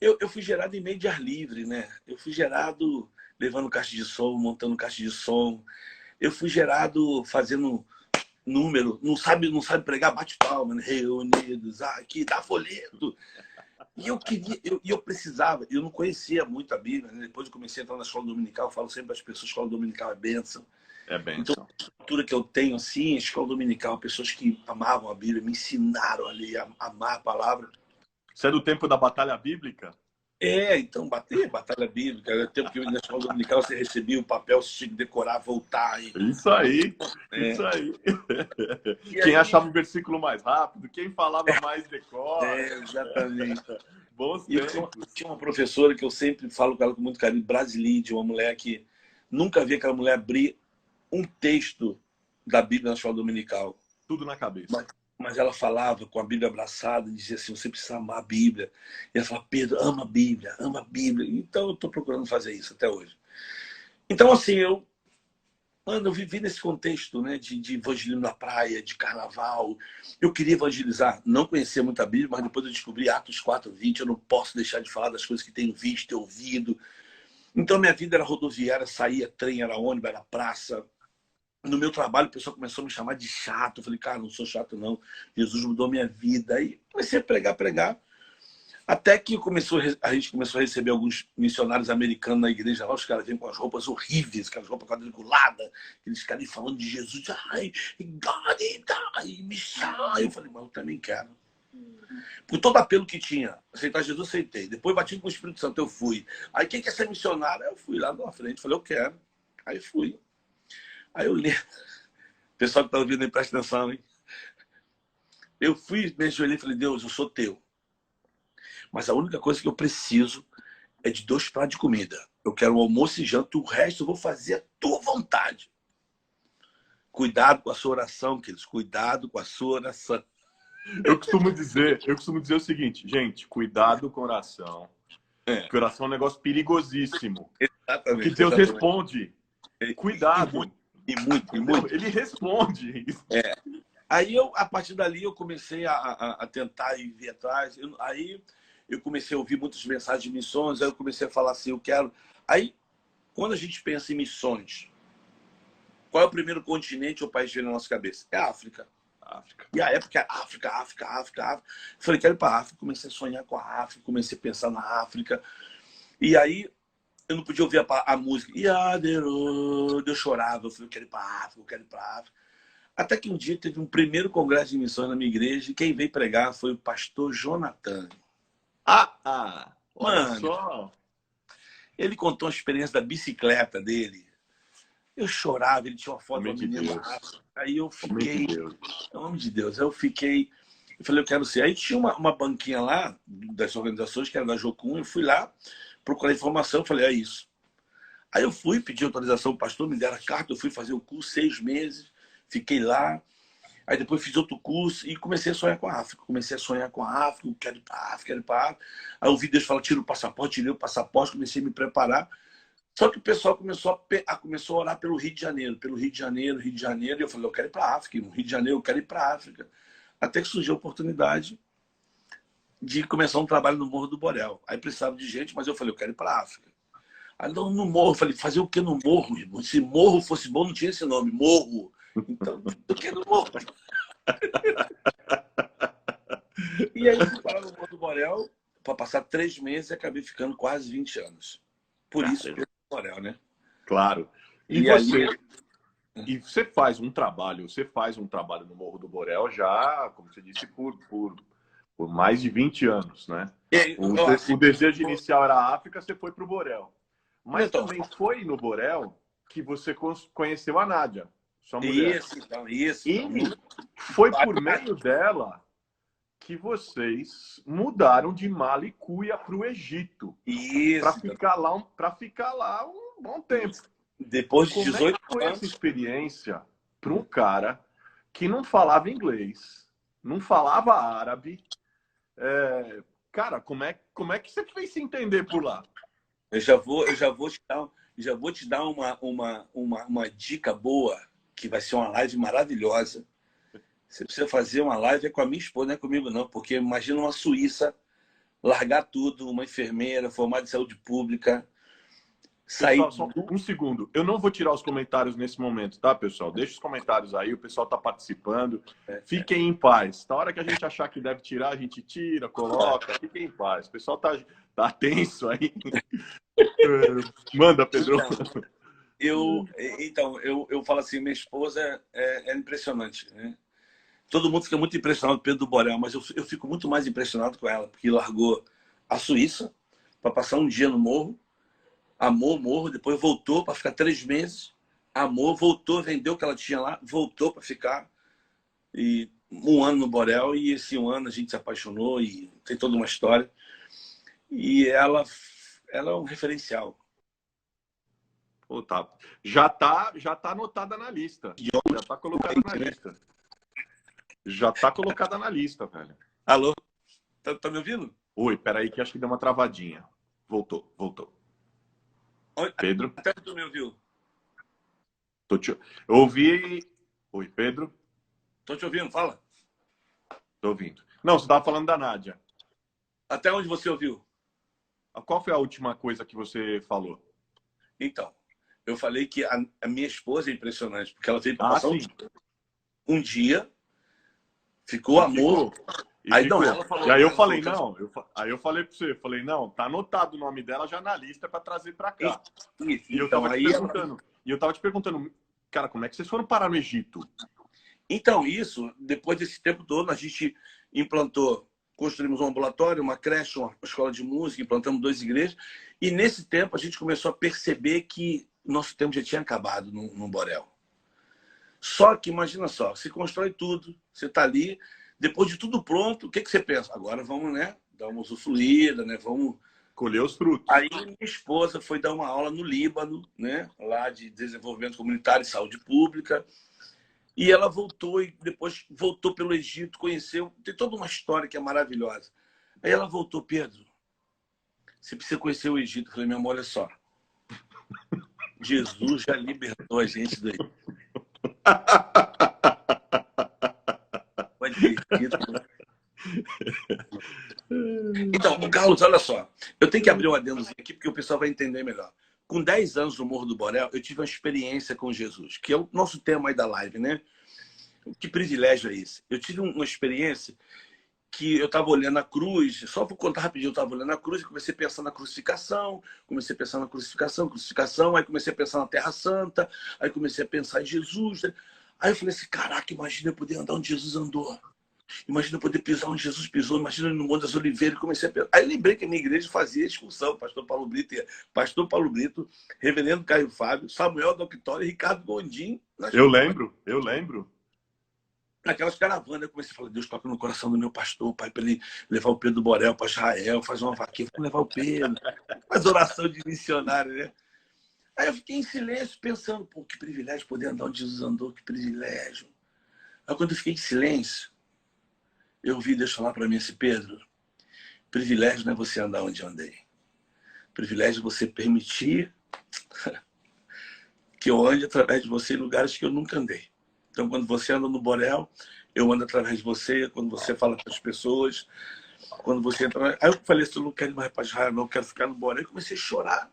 Speaker 1: Eu fui gerado em meio de ar livre, né? Eu fui gerado levando caixa de som, montando caixa de som. Eu fui gerado fazendo número, não sabe pregar, bate palma, né? Reunidos, aqui, dá folheto. E eu precisava, eu não conhecia muito a Bíblia, né? Depois eu comecei a entrar na escola dominical, eu falo sempre para as pessoas, escola dominical é bênção.
Speaker 2: É bênção.
Speaker 1: Então, a estrutura que eu tenho, assim, escola dominical, pessoas que amavam a Bíblia, me ensinaram ali a amar a palavra.
Speaker 2: Você é do tempo da batalha bíblica?
Speaker 1: Então, batalha bíblica. Era tempo que na escola dominical você recebia o papel, você tinha que decorar, voltar.
Speaker 2: Isso aí, isso aí. Quem achava o versículo mais rápido, quem falava mais decora.
Speaker 1: Exatamente.
Speaker 2: Bons
Speaker 1: E
Speaker 2: tempos.
Speaker 1: eu tinha uma professora que eu sempre falo com ela com muito carinho, Brasilide, uma mulher que nunca vi aquela mulher abrir um texto da Bíblia na escola dominical.
Speaker 2: Tudo na cabeça.
Speaker 1: Mas ela falava com a Bíblia abraçada e dizia assim, você precisa amar a Bíblia. E ela falava, Pedro, ama a Bíblia, ama a Bíblia. Então eu estou procurando fazer isso até hoje. Então assim, eu vivi nesse contexto, né, de evangelismo na praia, de carnaval. Eu queria evangelizar, não conhecia muito a Bíblia, mas depois eu descobri Atos 4:20, eu não posso deixar de falar das coisas que tenho visto e ouvido. Então minha vida era rodoviária, saía trem, era ônibus, era praça. No meu trabalho, o pessoal começou a me chamar de chato. Eu falei, cara, não sou chato, não. Jesus mudou minha vida. Aí comecei a pregar. Até que a gente começou a receber alguns missionários americanos na igreja lá. Os caras vêm com as roupas horríveis, aquelas roupas quadriculadas. Eles caras falando de Jesus. Ai, God, ai, me chama. Eu falei, mas eu também quero. Por todo apelo que tinha, aceitar Jesus, aceitei. Depois bati com o Espírito Santo, eu fui. Aí quem quer ser missionário? Eu fui lá na frente. Falei, eu quero. Aí fui. Aí eu li. O pessoal que está ouvindo aí, presta atenção, hein? Eu fui, me ajoelhei e falei, Deus, eu sou teu. Mas a única coisa que eu preciso é de 2 pratos de comida. Eu quero um almoço e janta, o resto eu vou fazer a tua vontade. Cuidado com a sua oração, queridos. Cuidado com a sua oração.
Speaker 2: Eu costumo dizer o seguinte, gente, cuidado com oração. Porque oração é um negócio perigosíssimo.
Speaker 1: Exatamente.
Speaker 2: Porque Deus responde. Cuidado.
Speaker 1: E muito.
Speaker 2: Ele responde.
Speaker 1: Aí a partir dali, eu comecei a tentar ir atrás. Aí eu comecei a ouvir muitas mensagens de missões. Aí eu comecei a falar assim, eu quero... Aí, quando a gente pensa em missões, qual é o primeiro continente ou país que vem na nossa cabeça? É a África. E a época é África. Eu falei, quero ir para a África. Comecei a sonhar com a África, comecei a pensar na África. E aí, eu não podia ouvir a música. Eu chorava. Eu falei, eu quero ir para a África, Até que um dia teve um primeiro congresso de missões na minha igreja e quem veio pregar foi o pastor Jonathan.
Speaker 2: Olha só.
Speaker 1: Ele contou a experiência da bicicleta dele. Eu chorava, ele tinha uma foto da menina. Aí eu fiquei... Em nome de Deus. Aí eu fiquei... Eu falei, eu quero ser. Aí tinha uma banquinha lá, das organizações, que era da Jocum. Eu fui lá, procurei informação, falei, é isso. Aí eu fui, pedi autorização para o pastor, me deram a carta, eu fui fazer o curso 6 meses, fiquei lá. Aí depois fiz outro curso e comecei a sonhar com a África. Quero ir para a África. Aí eu ouvi Deus falar, tira o passaporte, tirei o passaporte, comecei a me preparar. Só que o pessoal começou a orar pelo Rio de Janeiro. E eu falei, eu quero ir para a África. No Rio de Janeiro, eu quero ir para a África. Até que surgiu a oportunidade de começar um trabalho no Morro do Borel. Aí precisava de gente, mas eu falei, eu quero ir para a África. Aí no morro, eu falei, fazer o que no morro, irmão? Se morro fosse bom, não tinha esse nome, morro. Então, o que no morro? E aí fui parar no Morro do Borel para passar 3 meses e acabei ficando quase 20 anos. Por isso que Borel, né?
Speaker 2: Claro. E você faz um trabalho no Morro do Borel já, como você disse, por mais de 20 anos, né? O desejo inicial era a África, você foi para o Borel. Mas também foi no Borel que você conheceu a Nádia, sua mulher.
Speaker 1: Isso.
Speaker 2: E foi por meio dela que vocês mudaram de Malicuia para o Egito. Para ficar lá um bom tempo.
Speaker 1: Depois de 18 anos.
Speaker 2: Como é que foi essa experiência para um cara que não falava inglês, não falava árabe? Cara, como é que você fez se entender por lá?
Speaker 1: Eu já vou te dar uma dica boa, que vai ser uma live maravilhosa. Você precisa fazer uma live com a minha esposa, não é comigo não, porque imagina uma suíça largar tudo, uma enfermeira formada em saúde pública, sair...
Speaker 2: Pessoal, só um segundo. Eu não vou tirar os comentários nesse momento, tá, pessoal? Deixa os comentários aí, o pessoal tá participando. Fiquem em paz. Na hora que a gente achar que deve tirar, a gente tira, coloca. Fiquem em paz. O pessoal tá tenso aí. Manda, Pedro.
Speaker 1: Então, eu falo assim, minha esposa é impressionante, né? Todo mundo fica muito impressionado com o Pedro do Borel, mas eu fico muito mais impressionado com ela, porque largou a Suíça, para passar um dia no morro, amou o morro, depois voltou para ficar 3 meses, amou, voltou, vendeu o que ela tinha lá, voltou para ficar, e 1 ano no Borel, e esse 1 ano a gente se apaixonou, e tem toda uma história. E ela é um referencial.
Speaker 2: Pô, tá. Já tá anotada na lista. Já tá colocada na lista. Já tá colocada na lista, velho.
Speaker 1: Alô? Tá me ouvindo?
Speaker 2: Oi, peraí que acho que deu uma travadinha. Voltou. Pedro?
Speaker 1: Até tu me ouviu.
Speaker 2: Eu ouvi... Oi, Pedro?
Speaker 1: Tô te ouvindo, fala.
Speaker 2: Tô ouvindo. Não, você tava falando da Nádia.
Speaker 1: Até onde você ouviu?
Speaker 2: Qual foi a última coisa que você falou?
Speaker 1: Então, eu falei que a minha esposa é impressionante, porque ela veio para passar um dia, ficou amor.
Speaker 2: Aí, não, ela falou, e aí eu falei, não. Aí eu falei para você, não, tá anotado o nome dela já na lista para trazer para cá.
Speaker 1: Isso.
Speaker 2: E eu tava te perguntando, cara, como é que vocês foram parar no Egito?
Speaker 1: Então, isso, depois desse tempo todo, a gente implantou, construímos um ambulatório, uma creche, uma escola de música, implantamos 2 igrejas. E nesse tempo a gente começou a perceber que nosso tempo já tinha acabado no Borel. Só que, imagina só, você constrói tudo, você está ali, depois de tudo pronto, o que você pensa? Agora vamos, né, dar uma usufruída, né, vamos
Speaker 2: colher os frutos.
Speaker 1: Aí minha esposa foi dar uma aula no Líbano, né, lá de desenvolvimento comunitário e saúde pública. E ela voltou e depois voltou pelo Egito, conheceu, tem toda uma história que é maravilhosa. Aí ela voltou, Pedro, você precisa conhecer o Egito. Eu falei, meu amor, olha só, Jesus já libertou a gente daí. Então, Carlos, olha só, eu tenho que abrir um adendozinho aqui porque o pessoal vai entender melhor. Com 10 anos no Morro do Borel, eu tive uma experiência com Jesus, que é o nosso tema aí da live, né? Que privilégio é esse? Eu tive uma experiência que eu estava olhando a cruz, só vou contar rapidinho, eu estava olhando a cruz e comecei a pensar na crucificação, aí comecei a pensar na Terra Santa, aí comecei a pensar em Jesus. Né? Aí eu falei assim, caraca, imagina eu poder andar onde Jesus andou. Imagina eu poder pisar onde Jesus pisou, imagina no Monte das Oliveiras, comecei a pensar. Aí lembrei que a minha igreja fazia excursão, pastor Paulo Brito, reverendo Caio Fábio, Samuel Doctório e Ricardo Gondim.
Speaker 2: Eu lembro.
Speaker 1: Naquelas caravanas, eu comecei a falar, Deus toca no coração do meu pastor, pai, para ele levar o Pedro Borel para Israel, fazer uma vaquinha, vamos levar o Pedro. Faz oração de missionário, né? Aí eu fiquei em silêncio, pensando, pô, que privilégio poder andar onde Jesus andou, que privilégio. Aí quando eu fiquei em silêncio, eu ouvi Deus falar para mim assim, Pedro, privilégio não é você andar onde eu andei. Privilégio é você permitir que eu ande através de você em lugares que eu nunca andei. Então, quando você anda no Borel, eu ando através de você. Quando você fala com as pessoas, quando você entra... Aí eu falei assim, eu não quero ir mais para Israel, não, eu quero ficar no Borel. Eu comecei a chorar.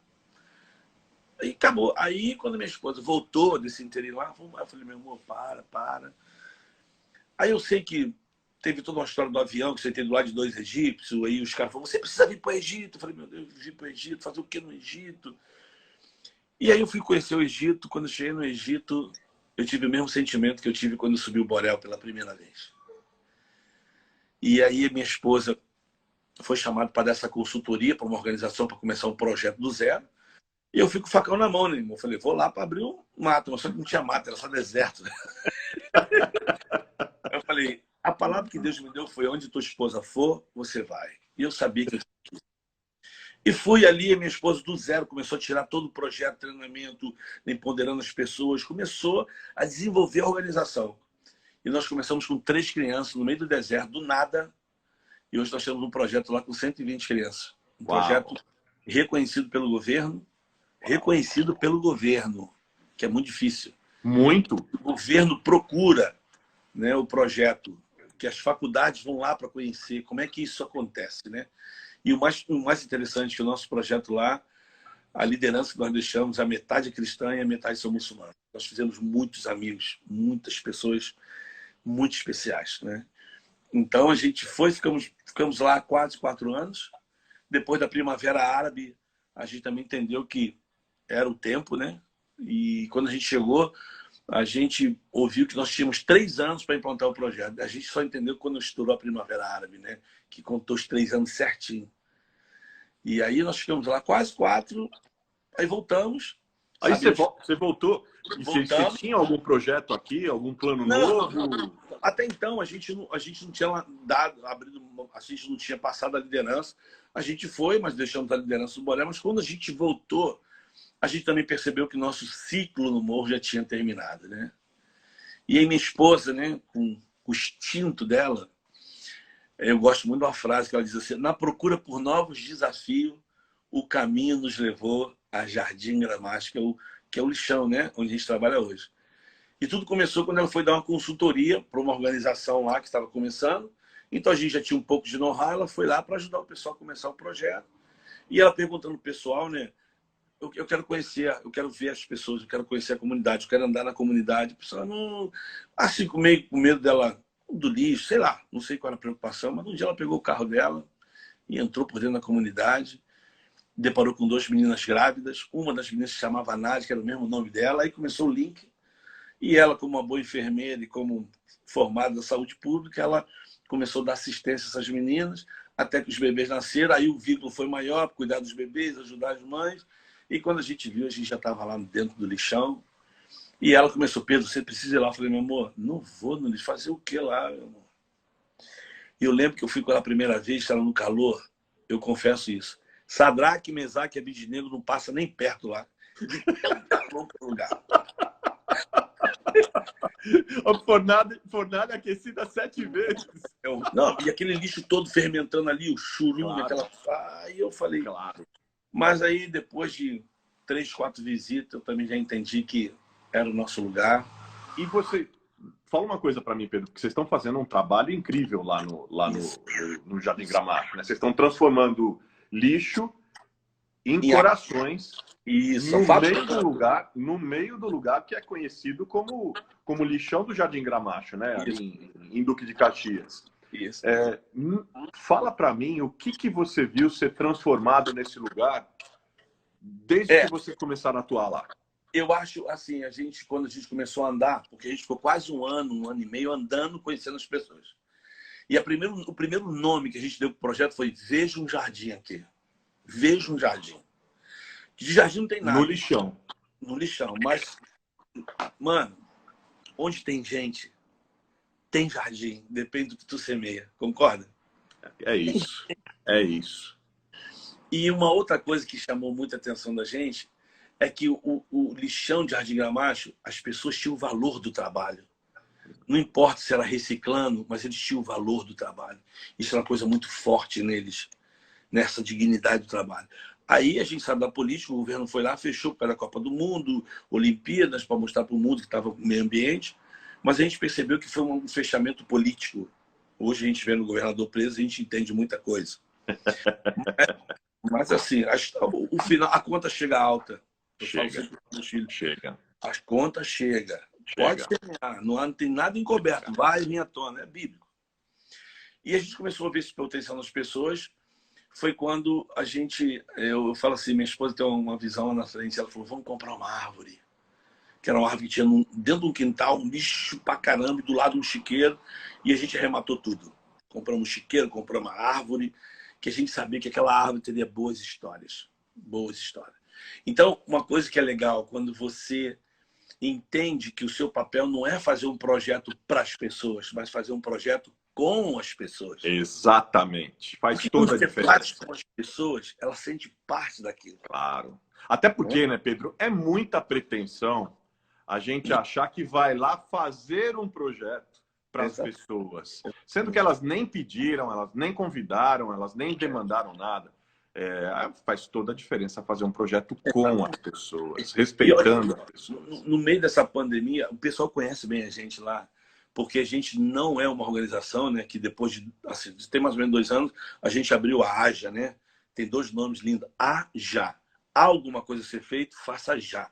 Speaker 1: Aí acabou. Aí, quando minha esposa voltou desse inteirinho lá, eu falei, meu amor, para. Aí eu sei que teve toda uma história do avião, que você tem do lado de 2 egípcios, aí os caras falaram, você precisa vir para o Egito. Eu falei, meu Deus, vir para o Egito, fazer o que no Egito? E aí eu fui conhecer o Egito. Quando eu cheguei no Egito, eu tive o mesmo sentimento que eu tive quando eu subi o Borel pela primeira vez. E aí minha esposa foi chamada para dar essa consultoria para uma organização para começar um projeto do zero. E eu fico com o facão na mão, né? Eu falei, vou lá para abrir um mato, mas só que não tinha mato, era só deserto. Né? Eu falei, a palavra que Deus me deu foi, onde tua esposa for, você vai. E eu sabia que eu tinha. E fui ali, a minha esposa do zero começou a tirar todo o projeto, treinamento, empoderando as pessoas, começou a desenvolver a organização. E nós começamos com 3 crianças no meio do deserto, do nada, e hoje nós temos um projeto lá com 120 crianças. Um projeto reconhecido pelo governo, que é muito difícil.
Speaker 2: Muito.
Speaker 1: O governo procura, né, o projeto, que as faculdades vão lá para conhecer como é que isso acontece, né? E o mais interessante é que o nosso projeto lá, a liderança que nós deixamos, a metade é cristã e a metade são muçulmanos. Nós fizemos muitos amigos, muitas pessoas muito especiais, né? Então a gente ficamos lá há quase 4 anos. Depois da Primavera Árabe, a gente também entendeu que era o tempo, né? E quando a gente chegou, a gente ouviu que nós tínhamos 3 anos para implantar o projeto. A gente só entendeu quando estourou a Primavera Árabe, né? Que contou os 3 anos certinho. E aí nós ficamos lá quase 4, aí voltamos.
Speaker 2: Aí você voltou. E você tinha algum projeto aqui, algum plano novo?
Speaker 1: Até então a gente não tinha a gente não tinha passado a liderança. A gente foi, mas deixamos a liderança do Borel. Mas quando a gente voltou, a gente também percebeu que nosso ciclo no morro já tinha terminado, né? E aí minha esposa, né, com o instinto dela, eu gosto muito de uma frase que ela diz assim: na procura por novos desafios, o caminho nos levou a Jardim Gramacho, que é o lixão, né, onde a gente trabalha hoje. E tudo começou quando ela foi dar uma consultoria para uma organização lá que estava começando. Então a gente já tinha um pouco de know-how, ela foi lá para ajudar o pessoal a começar o projeto. E ela perguntando pro pessoal, né, eu quero conhecer, eu quero ver as pessoas, eu quero conhecer a comunidade, eu quero andar na comunidade. A pessoa não, assim, com medo dela, do lixo, sei lá, não sei qual era a preocupação, mas um dia ela pegou o carro dela e entrou por dentro da comunidade, deparou com 2 meninas grávidas, uma das meninas se chamava Nádia, que era o mesmo nome dela, aí começou o link, e ela, como uma boa enfermeira e como formada da saúde pública, ela começou a dar assistência a essas meninas, até que os bebês nasceram, aí o vínculo foi maior, cuidar dos bebês, ajudar as mães. E quando a gente viu, a gente já estava lá dentro do lixão. E ela começou: Pedro, você precisa ir lá. Eu falei: meu amor, não vou no lixo. Fazer o que lá, meu amor? E eu lembro que eu fui com ela a primeira vez, estava no calor, eu confesso isso. Sadraque, Mesaque e Abednego não passa nem perto lá. É um calor pro lugar.
Speaker 2: A fornalha aquecida 7 vezes.
Speaker 1: Não, e aquele lixo todo fermentando ali, o churume, claro. Aquela... Aí eu falei...
Speaker 2: Claro.
Speaker 1: Mas aí, depois de 3, 4 visitas, eu também já entendi que era o nosso lugar.
Speaker 2: E você... Fala uma coisa para mim, Pedro, porque vocês estão fazendo um trabalho incrível lá no Jardim Gramacho, né? Vocês estão transformando lixo em corações.
Speaker 1: Isso,
Speaker 2: no meio do lugar que é conhecido como lixão do Jardim Gramacho, né? Ali em Duque de Caxias.
Speaker 1: Isso.
Speaker 2: Fala para mim o que você viu ser transformado nesse lugar desde que vocês começaram a atuar lá.
Speaker 1: Eu acho assim, quando a gente começou a andar, porque a gente ficou quase um ano e meio andando, conhecendo as pessoas. E o primeiro nome que a gente deu para o projeto foi Veja um Jardim aqui. Veja um Jardim. De jardim não tem nada.
Speaker 2: No lixão.
Speaker 1: No lixão. Mas, mano, onde tem gente, tem jardim. Depende do que tu semeia. Concorda?
Speaker 2: É isso. É isso.
Speaker 1: E uma outra coisa que chamou muita atenção da gente é que o lixão de Jardim Gramacho, as pessoas tinham o valor do trabalho. Não importa se era reciclando, mas eles tinham o valor do trabalho. Isso é uma coisa muito forte neles, nessa dignidade do trabalho. Aí a gente sabe da política, o governo foi lá, fechou para a Copa do Mundo, Olimpíadas, para mostrar para o mundo que estava o meio ambiente, mas a gente percebeu que foi um fechamento político. Hoje a gente vê no governador preso, a gente entende muita coisa. Mas assim, o final, a conta chega alta.
Speaker 2: Chega.
Speaker 1: As contas chegam. Pode terminar, não tem nada encoberto, vai vir à tona, é bíblico. E a gente começou a ver esse potencial nas pessoas. Foi quando eu falo assim, minha esposa tem uma visão lá na frente, ela falou: vamos comprar uma árvore. Que era uma árvore que tinha dentro de um quintal, um lixo pra caramba, do lado um chiqueiro, e a gente arrematou tudo. Compramos um chiqueiro, compramos uma árvore, que a gente sabia que aquela árvore teria boas histórias. Boas histórias. Então, uma coisa que é legal, quando você entende que o seu papel não é fazer um projeto para as pessoas, mas fazer um projeto com as pessoas.
Speaker 2: Exatamente. Faz toda a diferença.
Speaker 1: Faz com as pessoas, ela sente parte daquilo.
Speaker 2: Claro. Até porque, né, Pedro, é muita pretensão a gente achar que vai lá fazer um projeto para as pessoas, sendo que elas nem pediram, elas nem convidaram, elas nem demandaram nada. Faz toda a diferença fazer um projeto com as pessoas, respeitando as pessoas.
Speaker 1: No meio dessa pandemia, o pessoal conhece bem a gente lá, porque a gente não é uma organização, né, que depois de, assim, tem mais ou menos 2 anos, a gente abriu a AJA, né? Tem 2 nomes lindos, AJA. Há alguma coisa a ser feita, faça já.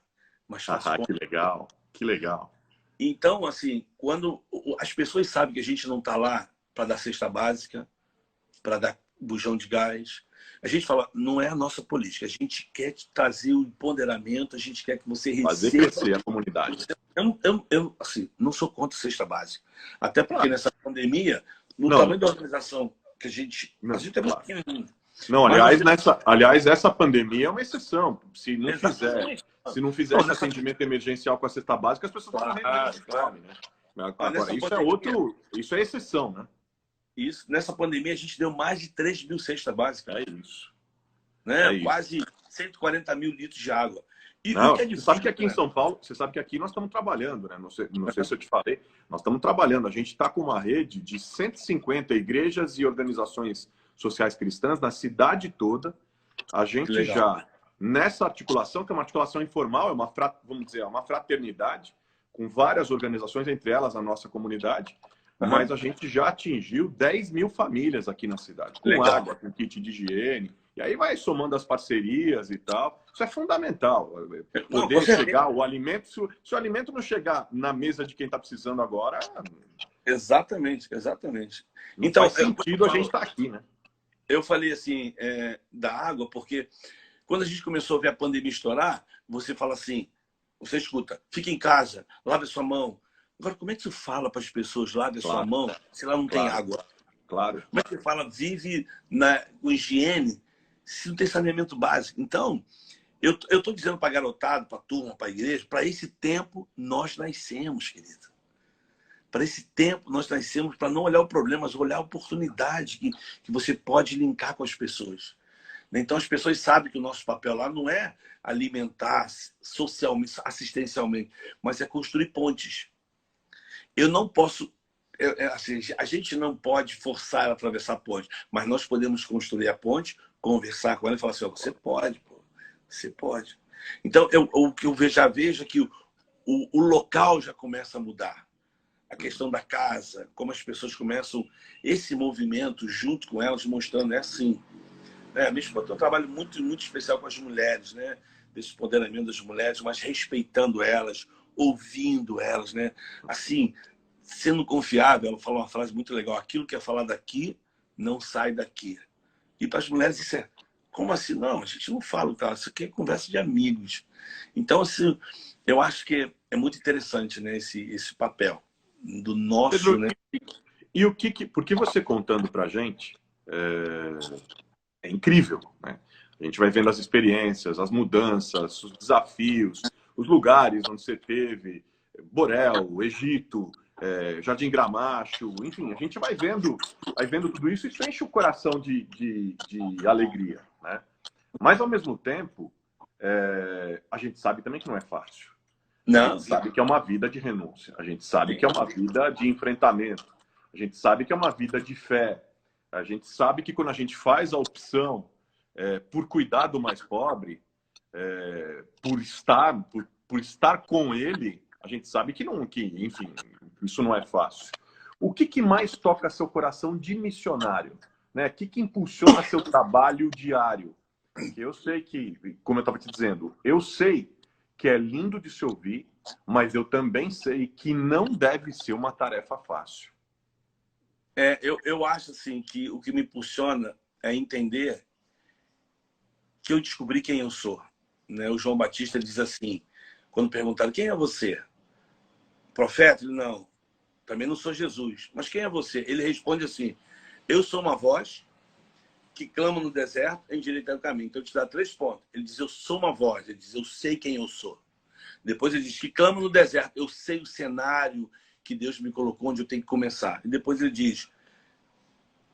Speaker 1: Mas faça
Speaker 2: que legal, que legal.
Speaker 1: Então, assim, quando as pessoas sabem que a gente não está lá para dar cesta básica, para dar bujão de gás, a gente fala: não é a nossa política, a gente quer trazer o empoderamento, a gente quer que você receba...
Speaker 2: Fazer crescer a comunidade.
Speaker 1: Eu assim, não sou contra a cesta básica. Até porque nessa pandemia, no tamanho da organização, que a gente
Speaker 2: Não,
Speaker 1: é muito
Speaker 2: claro.
Speaker 1: pequenininho.
Speaker 2: Não, aliás, essa pandemia é uma exceção. Se não fizer esse atendimento emergencial com a cesta básica, as pessoas vão morrer mesmo de fome, né? Agora, isso é exceção, né?
Speaker 1: Nessa pandemia, a gente deu mais de 3 mil cestas básicas.
Speaker 2: É isso.
Speaker 1: Né? Quase 140 mil litros de água.
Speaker 2: Você sabe que aqui em São Paulo, você sabe que aqui nós estamos trabalhando, né? Não sei se eu te falei, nós estamos trabalhando. A gente está com uma rede de 150 igrejas e organizações sociais cristãs na cidade toda. A gente já, nessa articulação, que é uma articulação informal, vamos dizer, é uma fraternidade, com várias organizações, entre elas a nossa comunidade, mas a gente já atingiu 10 mil famílias aqui na cidade, com água, com kit de higiene. E aí vai somando as parcerias e tal. Isso é fundamental. Poder chegar, o alimento, se o alimento não chegar na mesa de quem está precisando agora...
Speaker 1: Exatamente.
Speaker 2: Não faz sentido a gente estar aqui, né?
Speaker 1: Eu falei assim, da água, porque quando a gente começou a ver a pandemia estourar, você fala assim, você escuta, fica em casa, lave a sua mão. Agora, como é que você fala para as pessoas, lave a sua mão, se ela não tem água?
Speaker 2: Claro.
Speaker 1: Como é que você fala, vive com higiene, se não tem saneamento básico? Então, eu estou dizendo para a garotada, para a turma, para a igreja, para esse tempo nós nascemos, querido. Para esse tempo nós nascemos para não olhar o problema, mas olhar a oportunidade que você pode linkar com as pessoas. Então, as pessoas sabem que o nosso papel lá não é alimentar socialmente, assistencialmente, mas é construir pontes. Eu não posso... assim, a gente não pode forçar ela a atravessar a ponte, mas nós podemos construir a ponte, conversar com ela e falar assim, você pode, pô, você pode. Então, o que eu já vejo é que o local já começa a mudar. A questão da casa, como as pessoas começam esse movimento junto com elas, mostrando, assim. Minha esposa tem um trabalho muito, muito especial com as mulheres, né? Desse empoderamento das mulheres, mas respeitando elas, ouvindo elas, né? Assim, sendo confiável. Ela falou uma frase muito legal: aquilo que é falado aqui não sai daqui. E para as mulheres isso é, como assim? Não, a gente não fala, tá? Isso aqui é conversa de amigos. Então, assim, eu acho que é muito interessante, né, esse papel do nosso,
Speaker 2: Pedro,
Speaker 1: né?
Speaker 2: E porque você contando pra gente é incrível, né? A gente vai vendo as experiências, as mudanças, os desafios, os lugares onde você teve, Borel, Egito, Jardim Gramacho, enfim, a gente vai vendo tudo isso e isso enche o coração de alegria, né? Mas, ao mesmo tempo, a gente sabe também que não é fácil. A gente sabe que é uma vida de renúncia. A gente sabe que é uma vida de enfrentamento. A gente sabe que é uma vida de fé. A gente sabe que quando a gente faz a opção por cuidar do mais pobre, por estar com ele, a gente sabe que enfim, isso não é fácil. O que mais toca seu coração de missionário? Né? O que impulsiona seu trabalho diário? Porque eu sei que, como eu estava te dizendo, eu sei que é lindo de se ouvir, mas eu também sei que não deve ser uma tarefa fácil.
Speaker 1: Eu acho assim que o que me impulsiona é entender que eu descobri quem eu sou. Né? O João Batista diz assim, quando perguntaram, quem é você? Profeta? Ele, não, também não sou Jesus. Mas quem é você? Ele responde assim, eu sou uma voz que clama no deserto, endireitar o caminho. Então, eu te dá 3 pontos. Ele diz, eu sou uma voz. Ele diz, eu sei quem eu sou. Depois ele diz que clama no deserto. Eu sei o cenário que Deus me colocou, onde eu tenho que começar. E depois ele diz,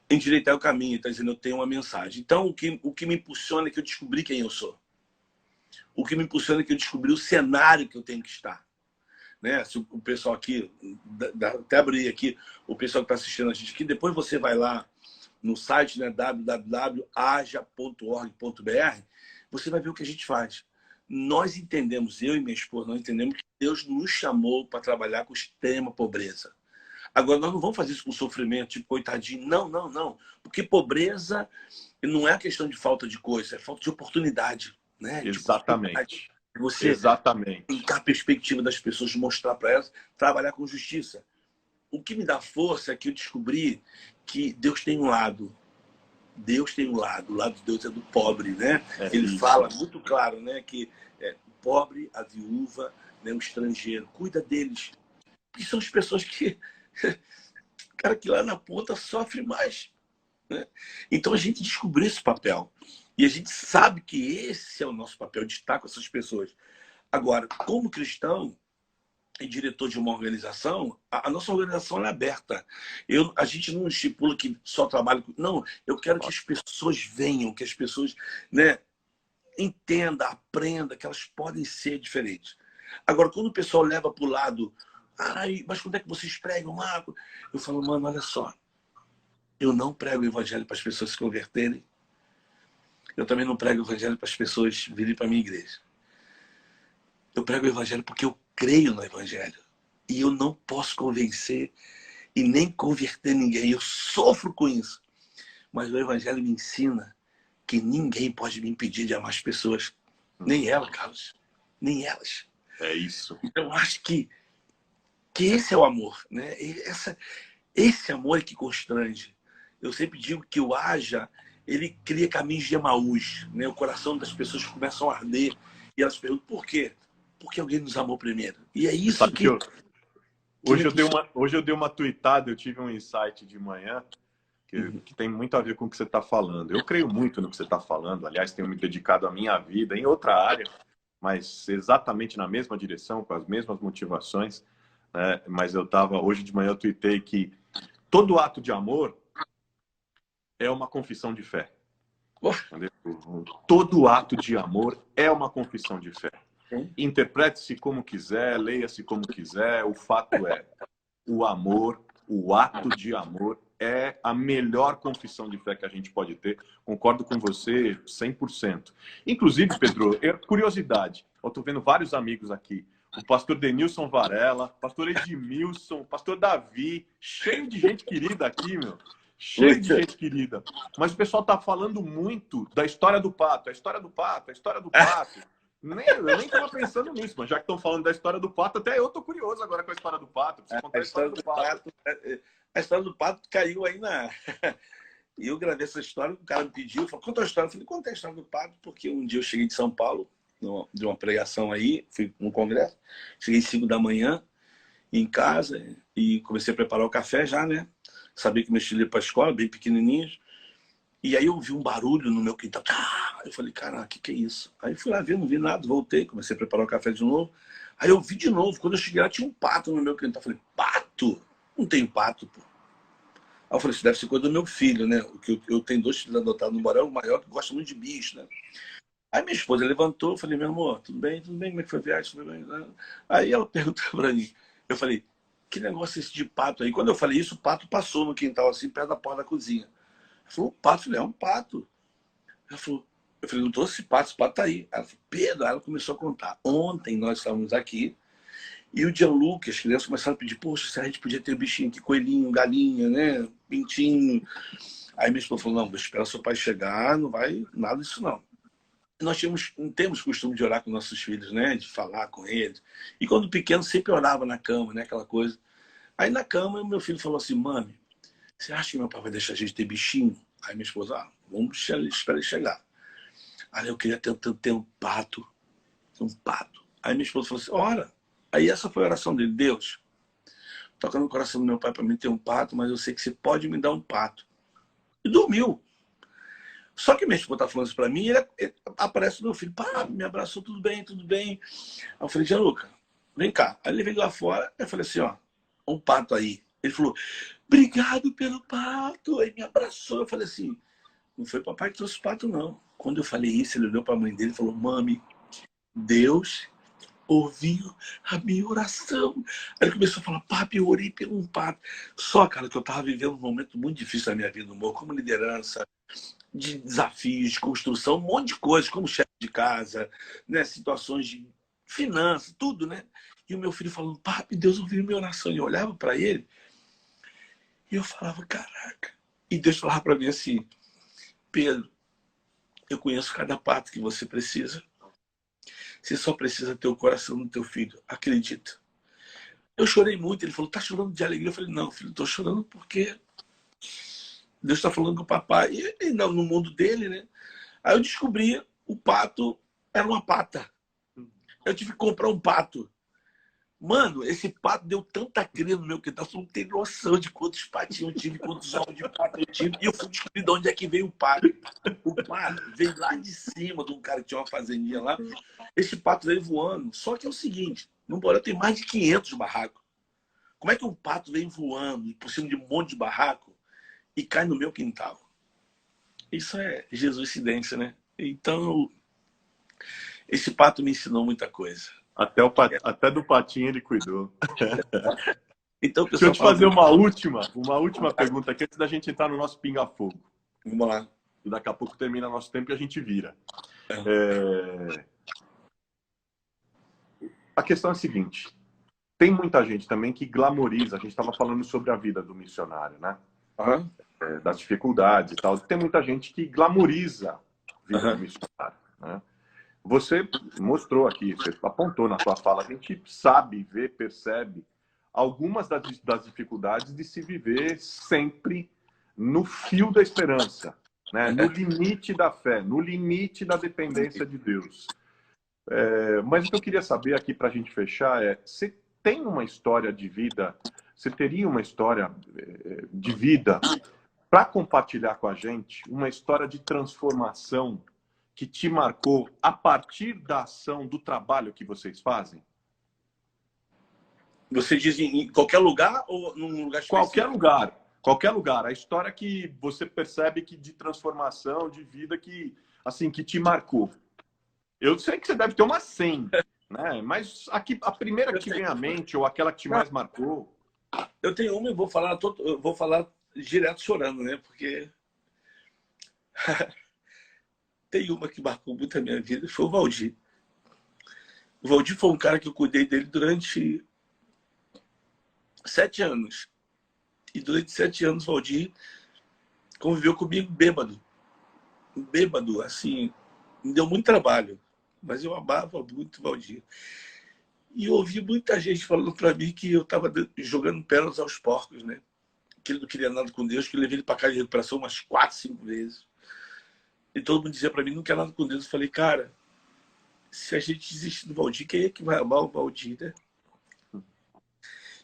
Speaker 1: endireitar o caminho. Está dizendo, eu tenho uma mensagem. Então, o que me impulsiona é que eu descobri quem eu sou. O que me impulsiona é que eu descobri o cenário que eu tenho que estar. Né? Se o pessoal aqui, até abrir aqui, o pessoal que está assistindo a gente aqui, depois você vai lá no site, né, www.aja.org.br, você vai ver o que a gente faz. Nós entendemos, eu e minha esposa, nós entendemos que Deus nos chamou para trabalhar com extrema pobreza. Agora, nós não vamos fazer isso com sofrimento, tipo, coitadinho. Não, não, não. Porque pobreza não é questão de falta de coisa, é falta de oportunidade. Né?
Speaker 2: Exatamente.
Speaker 1: Você encar a perspectiva das pessoas, mostrar para elas, trabalhar com justiça. O que me dá força é que eu descobri que Deus tem um lado. Deus tem um lado. O lado de Deus é do pobre, né? Ele fala muito claro, né? Que o pobre, a viúva, né? O estrangeiro. Cuida deles. Porque são as pessoas que... cara, que lá na ponta sofre mais. né? Então a gente descobriu esse papel. E a gente sabe que esse é o nosso papel, de estar com essas pessoas. Agora, como cristão e diretor de uma organização, a nossa organização é aberta. A gente não estipula que só trabalho com... Não, eu quero que as pessoas venham, que as pessoas, né, entendam, aprendam que elas podem ser diferentes. Agora, quando o pessoal leva para o lado, mas quando é que vocês pregam, Marco? Eu falo, mano, olha só, eu não prego o evangelho para as pessoas se converterem. Eu também não prego o evangelho para as pessoas virem para a minha igreja. Eu prego o evangelho porque eu creio no evangelho. E eu não posso convencer e nem converter ninguém. Eu sofro com isso. Mas o evangelho me ensina que ninguém pode me impedir de amar as pessoas. Nem ela, Carlos. Nem elas.
Speaker 2: É isso.
Speaker 1: Então, eu acho que esse é o amor, né? Esse amor é que constrange. Eu sempre digo que o haja, ele cria caminhos de Emaús, né? O coração das pessoas começam a arder e elas perguntam por quê? Porque alguém nos amou primeiro. E é isso que...
Speaker 2: Hoje eu dei uma tuitada, eu tive um insight de manhã que tem muito a ver com o que você está falando. Eu creio muito no que você está falando, aliás, tenho me dedicado à minha vida em outra área, mas exatamente na mesma direção, com as mesmas motivações, né? Mas hoje de manhã eu tuitei que todo ato de amor é uma confissão de fé. Entendeu? Todo ato de amor é uma confissão de fé. Interprete-se como quiser, leia-se como quiser, o fato é, o amor, o ato de amor é a melhor confissão de fé que a gente pode ter. Concordo com você 100%. Inclusive, Pedro, curiosidade, eu estou vendo vários amigos aqui, o pastor Denilson Varela, pastor Edmilson, pastor Davi, cheio de gente querida aqui, meu. Cheio de gente querida. Mas o pessoal está falando muito da história do pato, a história do pato, a história do pato. Eu nem estava pensando nisso, mas já que estão falando da história do pato, até eu estou curioso agora com a história do pato.
Speaker 1: A história do pato. A história do pato caiu aí na... E eu gravei essa história, o cara me pediu, falou, conta a história. Eu falei, conta a história do pato, porque um dia eu cheguei de São Paulo, de uma pregação aí, fui num congresso, cheguei às 5 da manhã, em casa, e comecei a preparar o café já, né? Sabia que meus filhos iam para a escola, bem pequenininhos. E aí eu vi um barulho no meu quintal. Eu falei, caraca, que é isso? Aí fui lá ver, não vi nada, voltei, comecei a preparar o café de novo. Aí eu vi de novo, quando eu cheguei lá tinha um pato no meu quintal. Eu falei, pato? Não tem pato, pô. Aí eu falei, isso deve ser coisa do meu filho, né? Eu tenho 2 filhos adotados no Morão, o maior que gosta muito de bicho, né? Aí minha esposa levantou, eu falei, meu amor, tudo bem, como é que foi a viagem? Tudo bem? Aí ela perguntou pra mim, eu falei, que negócio é esse de pato aí? Quando eu falei isso, o pato passou no quintal, assim, perto da porta da cozinha. Ela falou, o pato? Eu falei, é um pato. Ela falou, eu falei, não trouxe esse pato tá aí. Ela falou, Pedro, aí ela começou a contar. Ontem nós estávamos aqui e o Gianluca, as crianças começaram a pedir, poxa, se a gente podia ter bichinho aqui, coelhinho, galinha, né, pintinho. Aí minha esposa falou, não, vou esperar seu pai chegar, não vai nada disso não. Nós temos costume de orar com nossos filhos, né, de falar com eles. E quando pequeno sempre orava na cama, né, aquela coisa. Aí na cama o meu filho falou assim, mami, você acha que meu pai vai deixar a gente ter bichinho? Aí minha esposa, vamos esperar ele chegar. Aí eu queria ter um pato. Um pato. Aí minha esposa falou assim, ora. Aí essa foi a oração dele. Deus, toca no coração do meu pai para mim ter um pato, mas eu sei que você pode me dar um pato. E dormiu. Só que minha esposa tá falando isso para mim, ele aparece o meu filho, pá, me abraçou, tudo bem, tudo bem. Aí eu falei, Gianluca, vem cá. Aí ele veio lá fora, eu falei assim, ó, um pato aí. Ele falou, obrigado pelo pato. Aí me abraçou. Eu falei assim, não foi papai que trouxe o pato, não. Quando eu falei isso, ele olhou para a mãe dele e falou, mami, Deus ouviu a minha oração. Aí ele começou a falar, papi, eu orei pelo um pato. Só, cara, que eu estava vivendo um momento muito difícil da minha vida, no humor, como liderança, de desafios, de construção, um monte de coisas, como chefe de casa, né, situações de finanças, tudo, né? E o meu filho falando, papi, Deus ouviu minha oração. E eu olhava para ele e eu falava, caraca. E Deus falava para mim assim, Pedro, eu conheço cada pato que você precisa. Você só precisa ter o coração do teu filho. Acredita. Eu chorei muito. Ele falou, tá chorando de alegria? Eu falei, não, filho, tô chorando porque Deus está falando com o papai. E no mundo dele, né? Aí eu descobri, o pato era uma pata. Eu tive que comprar um pato. Mano, esse pato deu tanta cria no meu quintal, você não tem noção de quantos patinhos eu tive, quantos ovos de pato eu tive. E eu fui descobrir de onde é que veio o pato. O pato veio lá de cima de um cara que tinha uma fazendinha lá. Esse pato veio voando. Só que é o seguinte, no Borel tem mais de 500 barracos. Como é que um pato vem voando por cima de um monte de barraco e cai no meu quintal? Isso é Jesuicidência, né? Então, esse pato me ensinou muita coisa.
Speaker 2: Até do patinho ele cuidou.
Speaker 1: Então,
Speaker 2: Deixa eu
Speaker 1: pessoal,
Speaker 2: te fazer uma última pergunta aqui antes da gente entrar no nosso pinga-fogo.
Speaker 1: vamos lá.
Speaker 2: E daqui a pouco termina nosso tempo e a gente vira. A questão é a seguinte. Tem muita gente também que glamoriza. A gente estava falando sobre a vida do missionário, né?
Speaker 1: Uhum.
Speaker 2: Das dificuldades e tal. Tem muita gente que glamoriza a vida do missionário, né? Você mostrou aqui, você apontou na sua fala, a gente sabe, vê, percebe algumas das dificuldades de se viver sempre no fio da esperança, né? No limite da fé, no limite da dependência de Deus. Mas o que eu queria saber aqui para a gente fechar é, você tem uma história de vida, você teria uma história de vida para compartilhar com a gente, uma história de transformação que te marcou a partir da ação, do trabalho que vocês fazem?
Speaker 1: Você diz em qualquer lugar ou num lugar específico?
Speaker 2: Qualquer lugar. Qualquer lugar. A história que você percebe que de transformação, de vida que, assim, que te marcou. Eu sei que você deve ter uma 100, né? Mas aqui, a primeira que vem à mente ou aquela que te mais marcou.
Speaker 1: Eu tenho uma e vou falar direto chorando, né? Porque tem uma que marcou muito a minha vida, foi o Valdir. O Valdir foi um cara que eu cuidei dele durante 7 anos. E durante 7 anos o Valdir conviveu comigo bêbado. Bêbado, assim, me deu muito trabalho. Mas eu amava muito o Valdir. E eu ouvi muita gente falando para mim que eu estava jogando pérolas aos porcos, né? Que ele não queria nada com Deus, que eu levei ele para casa de recuperação umas 4, 5 vezes. E todo mundo dizia para mim, não quer nada com Deus. Eu falei, cara, se a gente desistir do Valdir, quem é que vai amar o Valdir, né?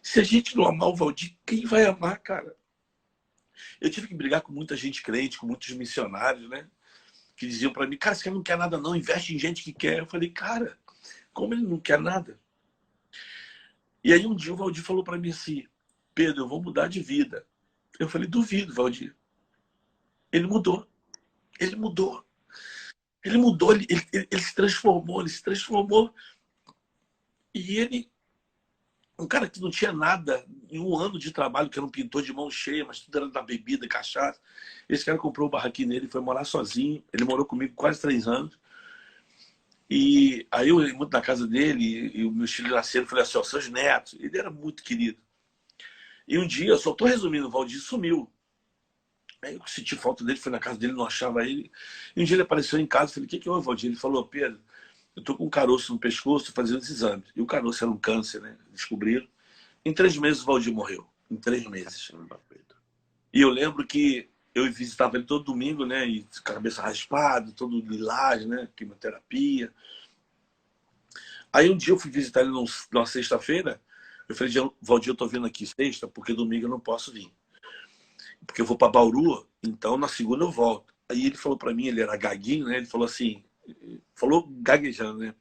Speaker 1: Se a gente não amar o Valdir, quem vai amar, cara? Eu tive que brigar com muita gente crente, com muitos missionários, né? Que diziam para mim, cara, esse cara não quer nada não, investe em gente que quer. Eu falei, cara, como ele não quer nada? E aí um dia o Valdir falou para mim assim, Pedro, eu vou mudar de vida. Eu falei, duvido, Valdir. Ele mudou. Ele mudou. Ele mudou, ele se transformou, E ele, um cara que não tinha nada, em um ano de trabalho, que era um pintor de mão cheia, mas tudo era da bebida, cachaça. Esse cara comprou um barraquinho nele, foi morar sozinho. Ele morou comigo quase 3 anos. E aí eu ia muito na casa dele, e os meus filhos nasceram, falei assim, ó, seus netos. Ele era muito querido. E um dia, eu só tô resumindo, o Valdir sumiu. Aí eu senti falta dele, fui na casa dele, não achava ele. E um dia ele apareceu em casa, falei, o que houve, Valdir? Ele falou, Pedro, eu tô com um caroço no pescoço, fazendo os exames. E o caroço era um câncer, né? Descobriram. Em 3 meses o Valdir morreu. Em 3 meses. E eu lembro que eu visitava ele todo domingo, né? E cabeça raspada, todo lilás, né? Quimioterapia. Aí um dia eu fui visitar ele numa sexta-feira. Eu falei, Valdir, eu tô vindo aqui sexta, porque domingo eu não posso vir. Porque eu vou para Bauru, então na segunda eu volto. Aí ele falou para mim, ele era gaguinho, né? Ele falou assim, falou gaguejando, né?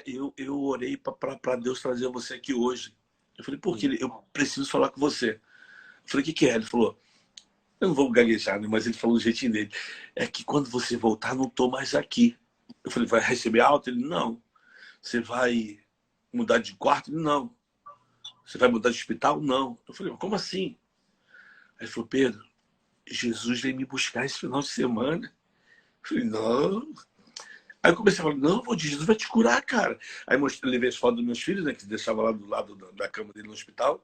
Speaker 1: Eu orei para Deus trazer você aqui hoje. Eu falei, por quê? Eu preciso falar com você. Eu falei, o que é? Ele falou, eu não vou gaguejar, né? Mas ele falou do jeitinho dele. É que quando você voltar, não tô mais aqui. Eu falei, vai receber alta? Ele, não. Você vai mudar de quarto? Ele, não. Você vai mudar de hospital? Não. Eu falei, mas como assim? Aí ele falou, Pedro, Jesus veio me buscar esse final de semana. Eu falei, não. Aí eu comecei a falar, não, Valdir, Jesus vai te curar, cara. Aí levei as fotos dos meus filhos, né, que deixava lá do lado da cama dele no hospital.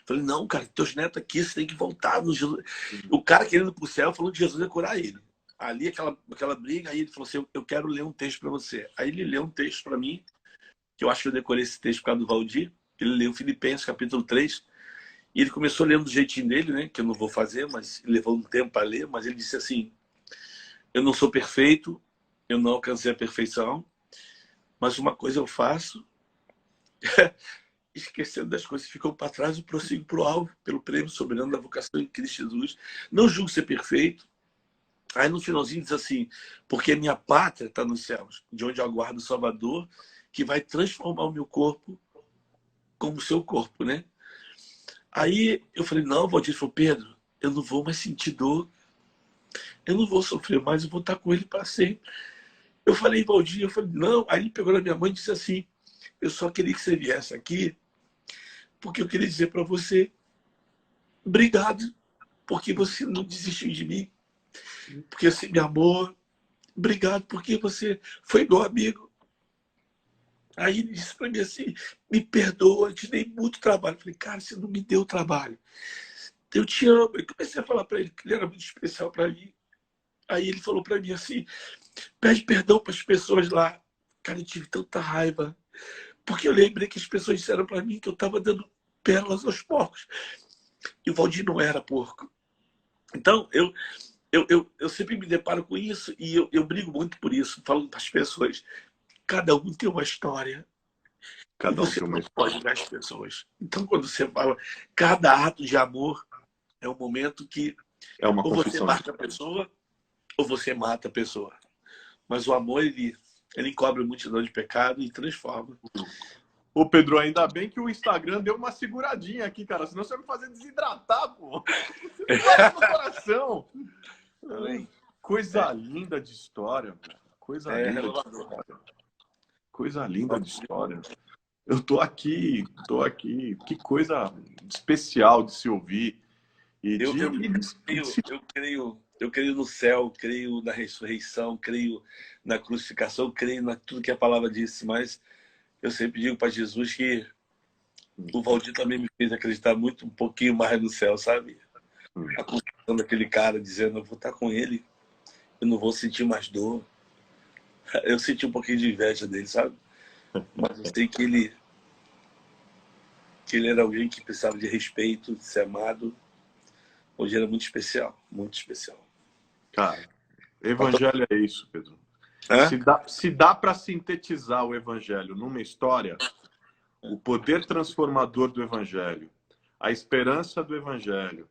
Speaker 1: Falei, não, cara, teus netos aqui, você tem que voltar. No Jesus. O cara querendo ir pro céu falou que Jesus ia curar ele. Ali, aquela briga, aí ele falou assim, eu quero ler um texto para você. Aí ele leu um texto para mim, que eu acho que eu decorei esse texto por causa do Valdir. Ele leu Filipenses, capítulo 3. E ele começou lendo do jeitinho dele, né? Que eu não vou fazer, mas levou um tempo para ler. Mas ele disse assim, eu não sou perfeito, eu não alcancei a perfeição, mas uma coisa eu faço, Esquecendo das coisas que ficam para trás, eu prossigo para o alvo, pelo prêmio soberano da vocação em Cristo Jesus. Não julgo ser perfeito. Aí no finalzinho diz assim, porque minha pátria está nos céus, de onde eu aguardo o Salvador, que vai transformar o meu corpo como o seu corpo, né? Aí eu falei, não, Valdir falou, Pedro, eu não vou mais sentir dor, eu não vou sofrer mais, eu vou estar com ele para sempre. Eu falei, Valdir, eu falei, não. Aí ele pegou na minha mãe e disse assim, eu só queria que você viesse aqui, porque eu queria dizer para você, obrigado, porque você não desistiu de mim, porque você me amou, obrigado, porque você foi meu amigo. Aí ele disse para mim assim, me perdoa, eu te dei muito trabalho. Eu falei, cara, você não me deu trabalho. Eu te amo. Eu comecei a falar para ele que ele era muito especial para mim. Aí ele falou para mim assim, pede perdão para as pessoas lá. Cara, eu tive tanta raiva. Porque eu lembrei que as pessoas disseram para mim que eu estava dando pérolas aos porcos. E o Valdir não era porco. Então, eu sempre me deparo com isso e eu brigo muito por isso, falando para as pessoas. Cada um tem uma história.
Speaker 2: Cada um
Speaker 1: Você
Speaker 2: tem uma
Speaker 1: não
Speaker 2: história.
Speaker 1: pode dar as pessoas. Então, quando você fala, cada ato de amor é um momento que
Speaker 2: É uma
Speaker 1: ou você
Speaker 2: confissão.
Speaker 1: marca a pessoa ou você mata a pessoa. Mas o amor, ele encobre a multidão de pecado e transforma.
Speaker 2: Ô, Pedro, ainda bem que o Instagram deu uma seguradinha aqui, cara. Senão você vai me fazer desidratar, pô. Você faz no coração. Coisa linda de história, cara. Coisa linda de história. Coisa linda de história. Eu tô aqui. Que coisa especial de se ouvir. E
Speaker 1: eu creio no céu, creio na ressurreição, creio na crucificação, creio na tudo que a palavra disse, mas eu sempre digo para Jesus que o Valdir também me fez acreditar muito, um pouquinho mais no céu, sabe? A construção daquele cara dizendo, eu vou estar com ele, eu não vou sentir mais dor. Eu senti um pouquinho de inveja dele, sabe? Mas eu sei que ele era alguém que precisava de respeito, de ser amado. Hoje era muito especial, muito especial.
Speaker 2: Cara, evangelho é isso, Pedro. Se dá para sintetizar o evangelho numa história, o poder transformador do evangelho, a esperança do evangelho,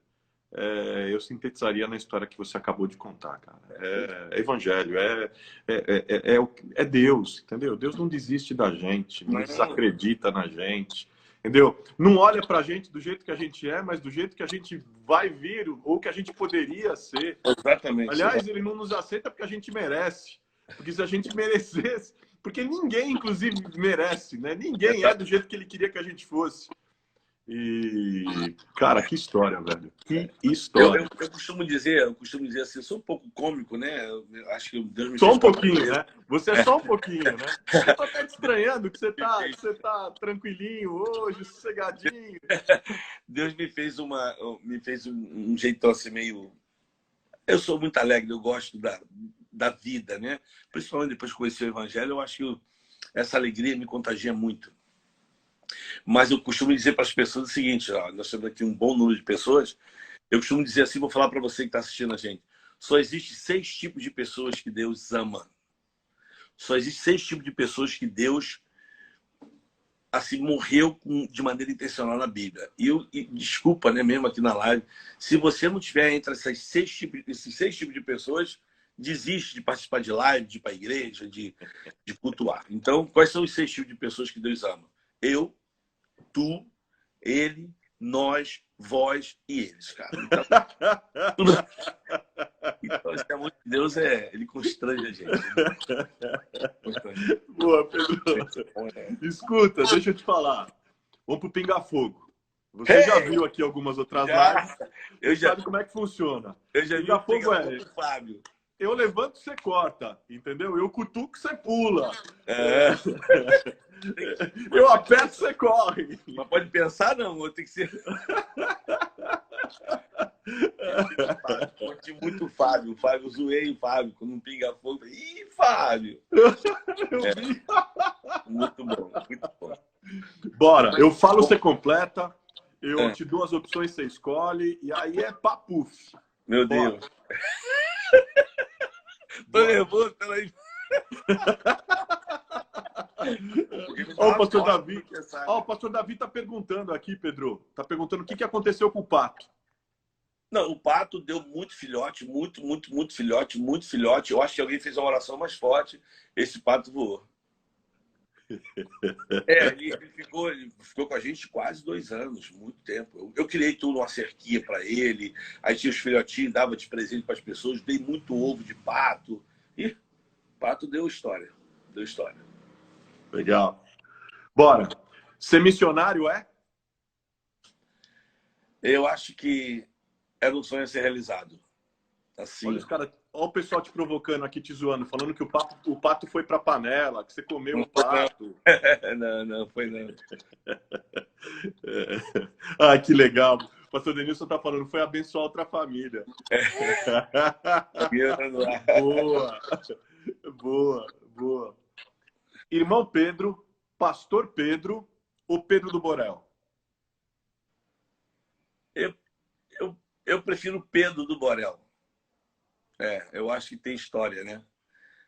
Speaker 2: eu sintetizaria na história que você acabou de contar, cara. É evangelho, é Deus, entendeu? Deus não desiste da gente, não desacredita na gente, entendeu? Não olha pra gente do jeito que a gente é, mas do jeito que a gente vai vir ou que a gente poderia ser.
Speaker 1: Exatamente.
Speaker 2: Aliás, ele não nos aceita porque a gente merece. Porque se a gente merecesse... Porque ninguém, inclusive, merece, né? Ninguém é do jeito que ele queria que a gente fosse. E, cara, que história, velho. Que história.
Speaker 1: Eu costumo dizer assim, eu sou um pouco cômico, né? Eu acho que Deus me
Speaker 2: só
Speaker 1: fez
Speaker 2: um pouquinho, né? Você é só um pouquinho, né? Eu tô até te estranhando que você tá tranquilinho hoje, sossegadinho.
Speaker 1: Deus me fez um jeitão assim meio... Eu sou muito alegre, eu gosto da vida, né? Principalmente depois que conheci o Evangelho, eu acho que essa alegria me contagia muito. Mas eu costumo dizer para as pessoas o seguinte, ó, nós temos aqui um bom número de pessoas, eu costumo dizer assim, vou falar para você que está assistindo a gente, só existe 6 tipos de pessoas que Deus ama. Só existe 6 tipos de pessoas que Deus assim morreu de maneira intencional na Bíblia. E desculpa, né, mesmo aqui na live, se você não tiver entre esses 6 tipos de pessoas, desiste de participar de live, de ir para a igreja, de cultuar. Então, quais são os 6 tipos de pessoas que Deus ama? Eu, tu, ele, nós, vós e eles, cara. Então esse amor de Deus, ele constrange a gente.
Speaker 2: Boa, Pedro. Escuta, deixa eu te falar. Vamos pro Pinga Fogo. Você já viu aqui algumas outras lives. Eu já sabe como é que funciona.
Speaker 1: Eu já vi o Pinga Fogo do Fábio.
Speaker 2: Eu levanto, você corta, entendeu? Eu cutuco, você pula. Eu aperto, você corre.
Speaker 1: Mas pode pensar, não. Tem que ser... Curti muito o Fábio. O Fábio, zoei o Fábio. Quando um Pinga Fogo... Ih, Fábio! Muito bom, muito bom.
Speaker 2: Bora, eu falo, você completa. Eu te dou as opções, você escolhe. E aí é papuf.
Speaker 1: Meu Deus. Tô nervoso, peraí.
Speaker 2: Ó, o pastor Davi. Ó, o pastor Davi está perguntando aqui, Pedro. Está perguntando o que aconteceu com o pato.
Speaker 1: Não, o pato deu muito filhote, muito filhote, muito filhote. Eu acho que alguém fez uma oração mais forte, esse pato voou. Ele ficou com a gente quase 2 anos, muito tempo. Eu criei tudo, uma cerquinha para ele, aí tinha os filhotinhos, dava de presente para as pessoas, dei muito ovo de pato. E o pato deu história. Deu história.
Speaker 2: Legal. Bora. Ser missionário é?
Speaker 1: Eu acho que era um sonho a ser realizado. Assim.
Speaker 2: Olha os caras, olha o pessoal te provocando aqui, te zoando, falando que o pato foi pra panela, que você comeu o pato.
Speaker 1: Não foi não.
Speaker 2: Ah, que legal. O pastor Denilson tá falando, foi abençoar outra família. Boa, boa, boa. Irmão Pedro, pastor Pedro ou Pedro do Borel?
Speaker 1: Eu prefiro Pedro do Borel. Eu acho que tem história, né?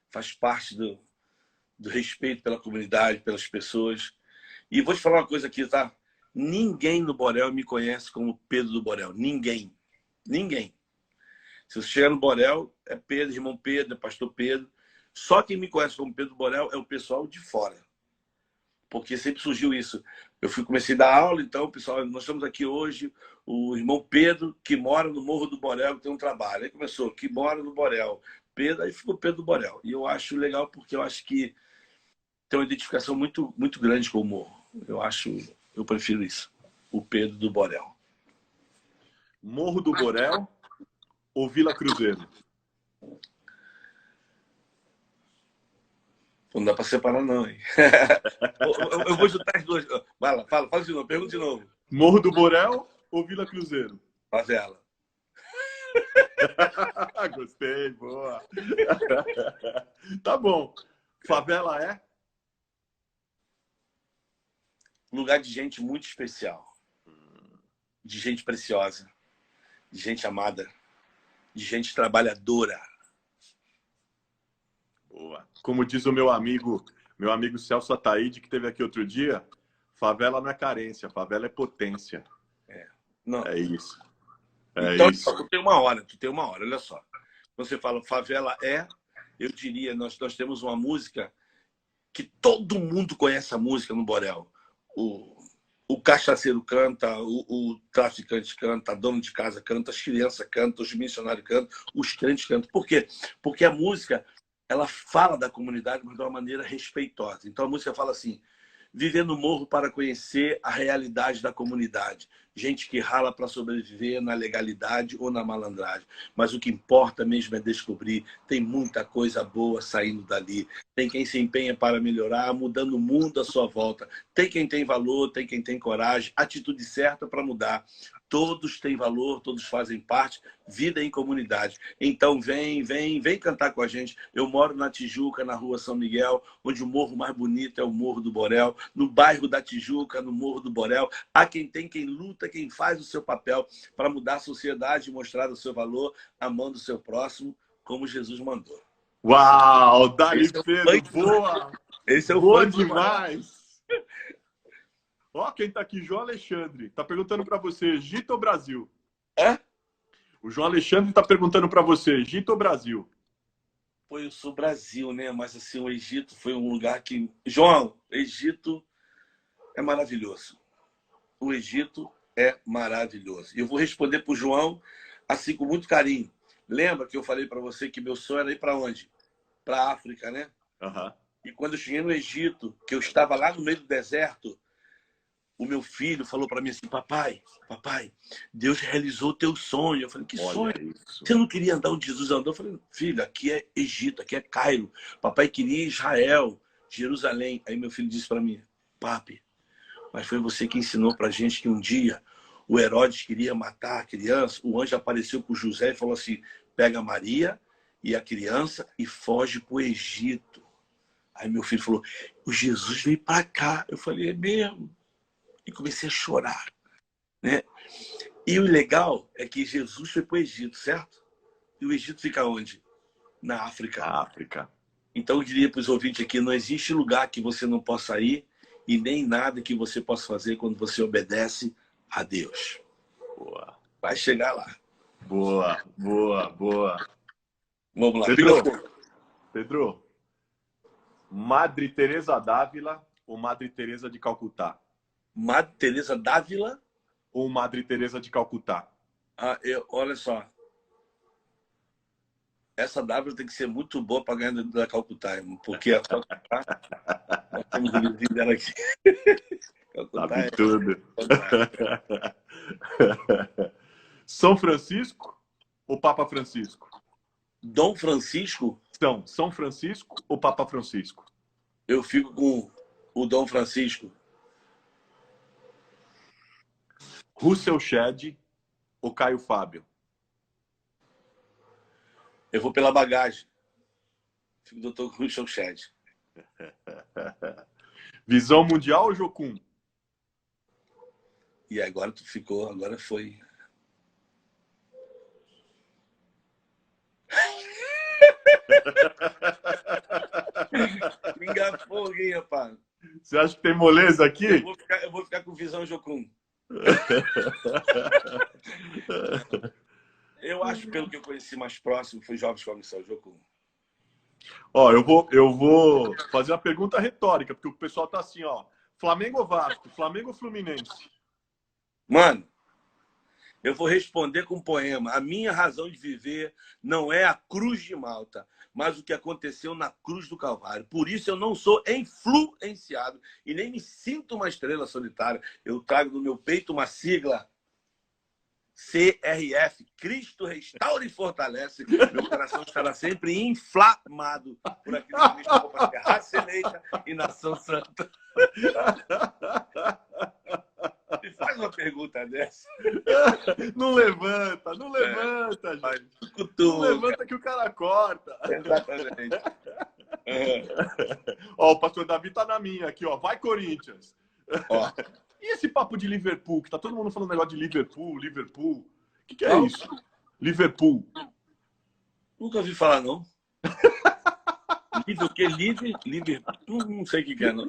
Speaker 1: Faz parte do respeito pela comunidade, pelas pessoas. E vou te falar uma coisa aqui, tá? Ninguém no Borel me conhece como Pedro do Borel. Ninguém. Ninguém. Se você chegar no Borel, é Pedro, irmão Pedro, é pastor Pedro. Só quem me conhece como Pedro do Borel é o pessoal de fora. Porque sempre surgiu isso. Comecei a dar aula, então, pessoal, nós estamos aqui hoje, o irmão Pedro, que mora no Morro do Borel, que tem um trabalho. Aí começou, que mora no Borel. Pedro, aí ficou Pedro do Borel. E eu acho legal porque eu acho que tem uma identificação muito, muito grande com o morro. Eu prefiro isso. O Pedro do Borel.
Speaker 2: Morro do Borel ou Vila Cruzeiro?
Speaker 1: Não dá para separar, não, hein? Eu vou juntar as duas. Vai lá, fala de novo, pergunta de novo.
Speaker 2: Morro do Borel ou Vila Cruzeiro?
Speaker 1: Favela.
Speaker 2: Gostei, boa. Tá bom. Favela é?
Speaker 1: Lugar de gente muito especial. De gente preciosa. De gente amada. De gente trabalhadora.
Speaker 2: Boa. Como diz o meu amigo Celso Ataíde, que esteve aqui outro dia, favela não é carência, favela é potência.
Speaker 1: Não.
Speaker 2: É isso.
Speaker 1: Então,
Speaker 2: isso.
Speaker 1: tu tem uma hora, olha só. Você fala favela eu diria, nós temos uma música que todo mundo conhece a música no Borel. O cachaceiro canta, o traficante canta, a dona de casa canta, as crianças cantam, os missionários cantam, os crentes cantam. Por quê? Porque a música, ela fala da comunidade, mas de uma maneira respeitosa. Então a música fala assim: viver no morro para conhecer a realidade da comunidade. Gente que rala para sobreviver na legalidade ou na malandragem. Mas o que importa mesmo é descobrir. Tem muita coisa boa saindo dali. Tem quem se empenha para melhorar, mudando o mundo à sua volta. Tem quem tem valor, tem quem tem coragem, atitude certa para mudar. Todos têm valor, todos fazem parte, vida em comunidade. Então vem cantar com a gente. Eu moro na Tijuca, na rua São Miguel, onde o morro mais bonito é o Morro do Borel. No bairro da Tijuca, no Morro do Borel, há quem tem, quem luta, quem faz o seu papel para mudar a sociedade e mostrar o seu valor, amando o seu próximo, como Jesus mandou.
Speaker 2: Uau, Dali Pedro, boa!
Speaker 1: Esse é o
Speaker 2: boa demais! Ó, quem tá aqui, João Alexandre, tá perguntando para você, Egito ou Brasil? O João Alexandre tá perguntando para você, Egito ou Brasil?
Speaker 1: Pô, eu sou Brasil, né? Mas assim, o Egito foi um lugar que... João, Egito é maravilhoso. O Egito é maravilhoso. E eu vou responder pro João, assim, com muito carinho. Lembra que eu falei para você que meu sonho era ir para onde? Para a África, né?
Speaker 2: Uhum.
Speaker 1: E quando eu cheguei no Egito, que eu estava lá no meio do deserto, o meu filho falou para mim assim: papai, Deus realizou o teu sonho. Eu falei: que sonho? Isso. Você não queria andar onde Jesus andou? Eu falei: filho, aqui é Egito, aqui é Cairo. Papai queria Israel, Jerusalém. Aí meu filho disse para mim: papi, mas foi você que ensinou para a gente que um dia o Herodes queria matar a criança. O anjo apareceu com José e falou assim: pega Maria e a criança e foge para o Egito. Aí meu filho falou: o Jesus veio para cá. Eu falei: é mesmo? E comecei a chorar, né? E o legal é que Jesus foi para o Egito, certo? E o Egito fica onde? Na África.
Speaker 2: Na África.
Speaker 1: Então eu diria para os ouvintes aqui: não existe lugar que você não possa ir e nem nada que você possa fazer quando você obedece a Deus.
Speaker 2: Boa.
Speaker 1: Vai chegar lá.
Speaker 2: Boa, boa, boa.
Speaker 1: Vamos lá.
Speaker 2: Pedro, Madre Teresa d'Ávila ou Madre Teresa de Calcutá?
Speaker 1: Madre Teresa d'Ávila
Speaker 2: ou Madre Teresa de Calcutá?
Speaker 1: Olha só. Essa d'Ávila tem que ser muito boa para ganhar da Calcutá, irmão, porque a Calcutá, nós temos o vizinho dela aqui. Calcutá
Speaker 2: sabe tudo. São Francisco ou Papa Francisco?
Speaker 1: Dom Francisco?
Speaker 2: São Francisco ou Papa Francisco?
Speaker 1: Eu fico com o Dom Francisco.
Speaker 2: Russell Shedd ou Caio Fábio?
Speaker 1: Eu vou pela bagagem. Fico com o Dr. Russell Shedd.
Speaker 2: Visão Mundial ou Jocum?
Speaker 1: E agora tu ficou, agora foi. Me engafou alguém, rapaz.
Speaker 2: Você acha que tem moleza aqui?
Speaker 1: Eu vou ficar com Visão Jocum. Eu acho, pelo que eu conheci mais próximo, foi Jovens com a Missão Jocum.
Speaker 2: Ó, eu vou fazer uma pergunta retórica, porque o pessoal tá assim, ó. Flamengo ou Vasco? Flamengo ou Fluminense?
Speaker 1: Mano, eu vou responder com um poema. A minha razão de viver não é a cruz de Malta, mas o que aconteceu na cruz do Calvário. Por isso eu não sou influenciado e nem me sinto uma estrela solitária. Eu trago no meu peito uma sigla CRF, Cristo restaura e fortalece. Meu coração estará sempre inflamado por aquilo que me chamou para ser raça eleita e nação santa. Me faz uma pergunta dessa.
Speaker 2: Não levanta, gente. Não levanta que o cara corta.
Speaker 1: Exatamente.
Speaker 2: Ó, o pastor Davi tá na minha aqui, ó. Vai, Corinthians.
Speaker 1: Ó.
Speaker 2: E esse papo de Liverpool, que tá todo mundo falando negócio de Liverpool. O que é isso? Liverpool.
Speaker 1: Nunca ouvi falar, não. Livre o quê? Livre? Não sei o que é, não.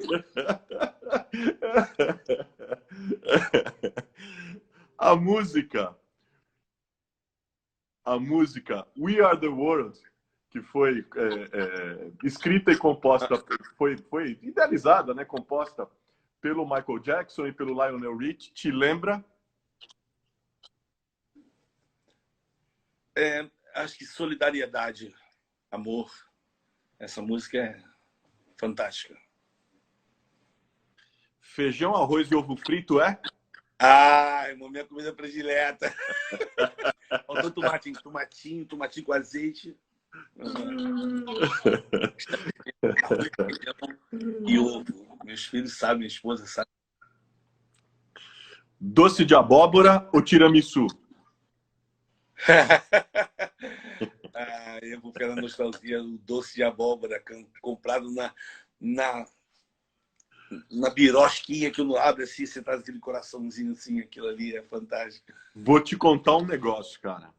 Speaker 2: A música We Are the World, que foi escrita e composta, foi idealizada, né, composta pelo Michael Jackson e pelo Lionel Richie, te lembra?
Speaker 1: Acho que solidariedade, amor. Essa música é fantástica.
Speaker 2: Feijão, arroz e ovo frito é?
Speaker 1: Irmão, minha comida predileta. Faltou tomatinho com azeite. E ovo. Meus filhos sabem, minha esposa sabe.
Speaker 2: Doce de abóbora ou tiramisu?
Speaker 1: Eu vou pela nostalgia do doce de abóbora comprado na birosquinha que eu abro assim, você traz aquele coraçãozinho assim, aquilo ali é fantástico.
Speaker 2: Vou te contar um negócio, cara.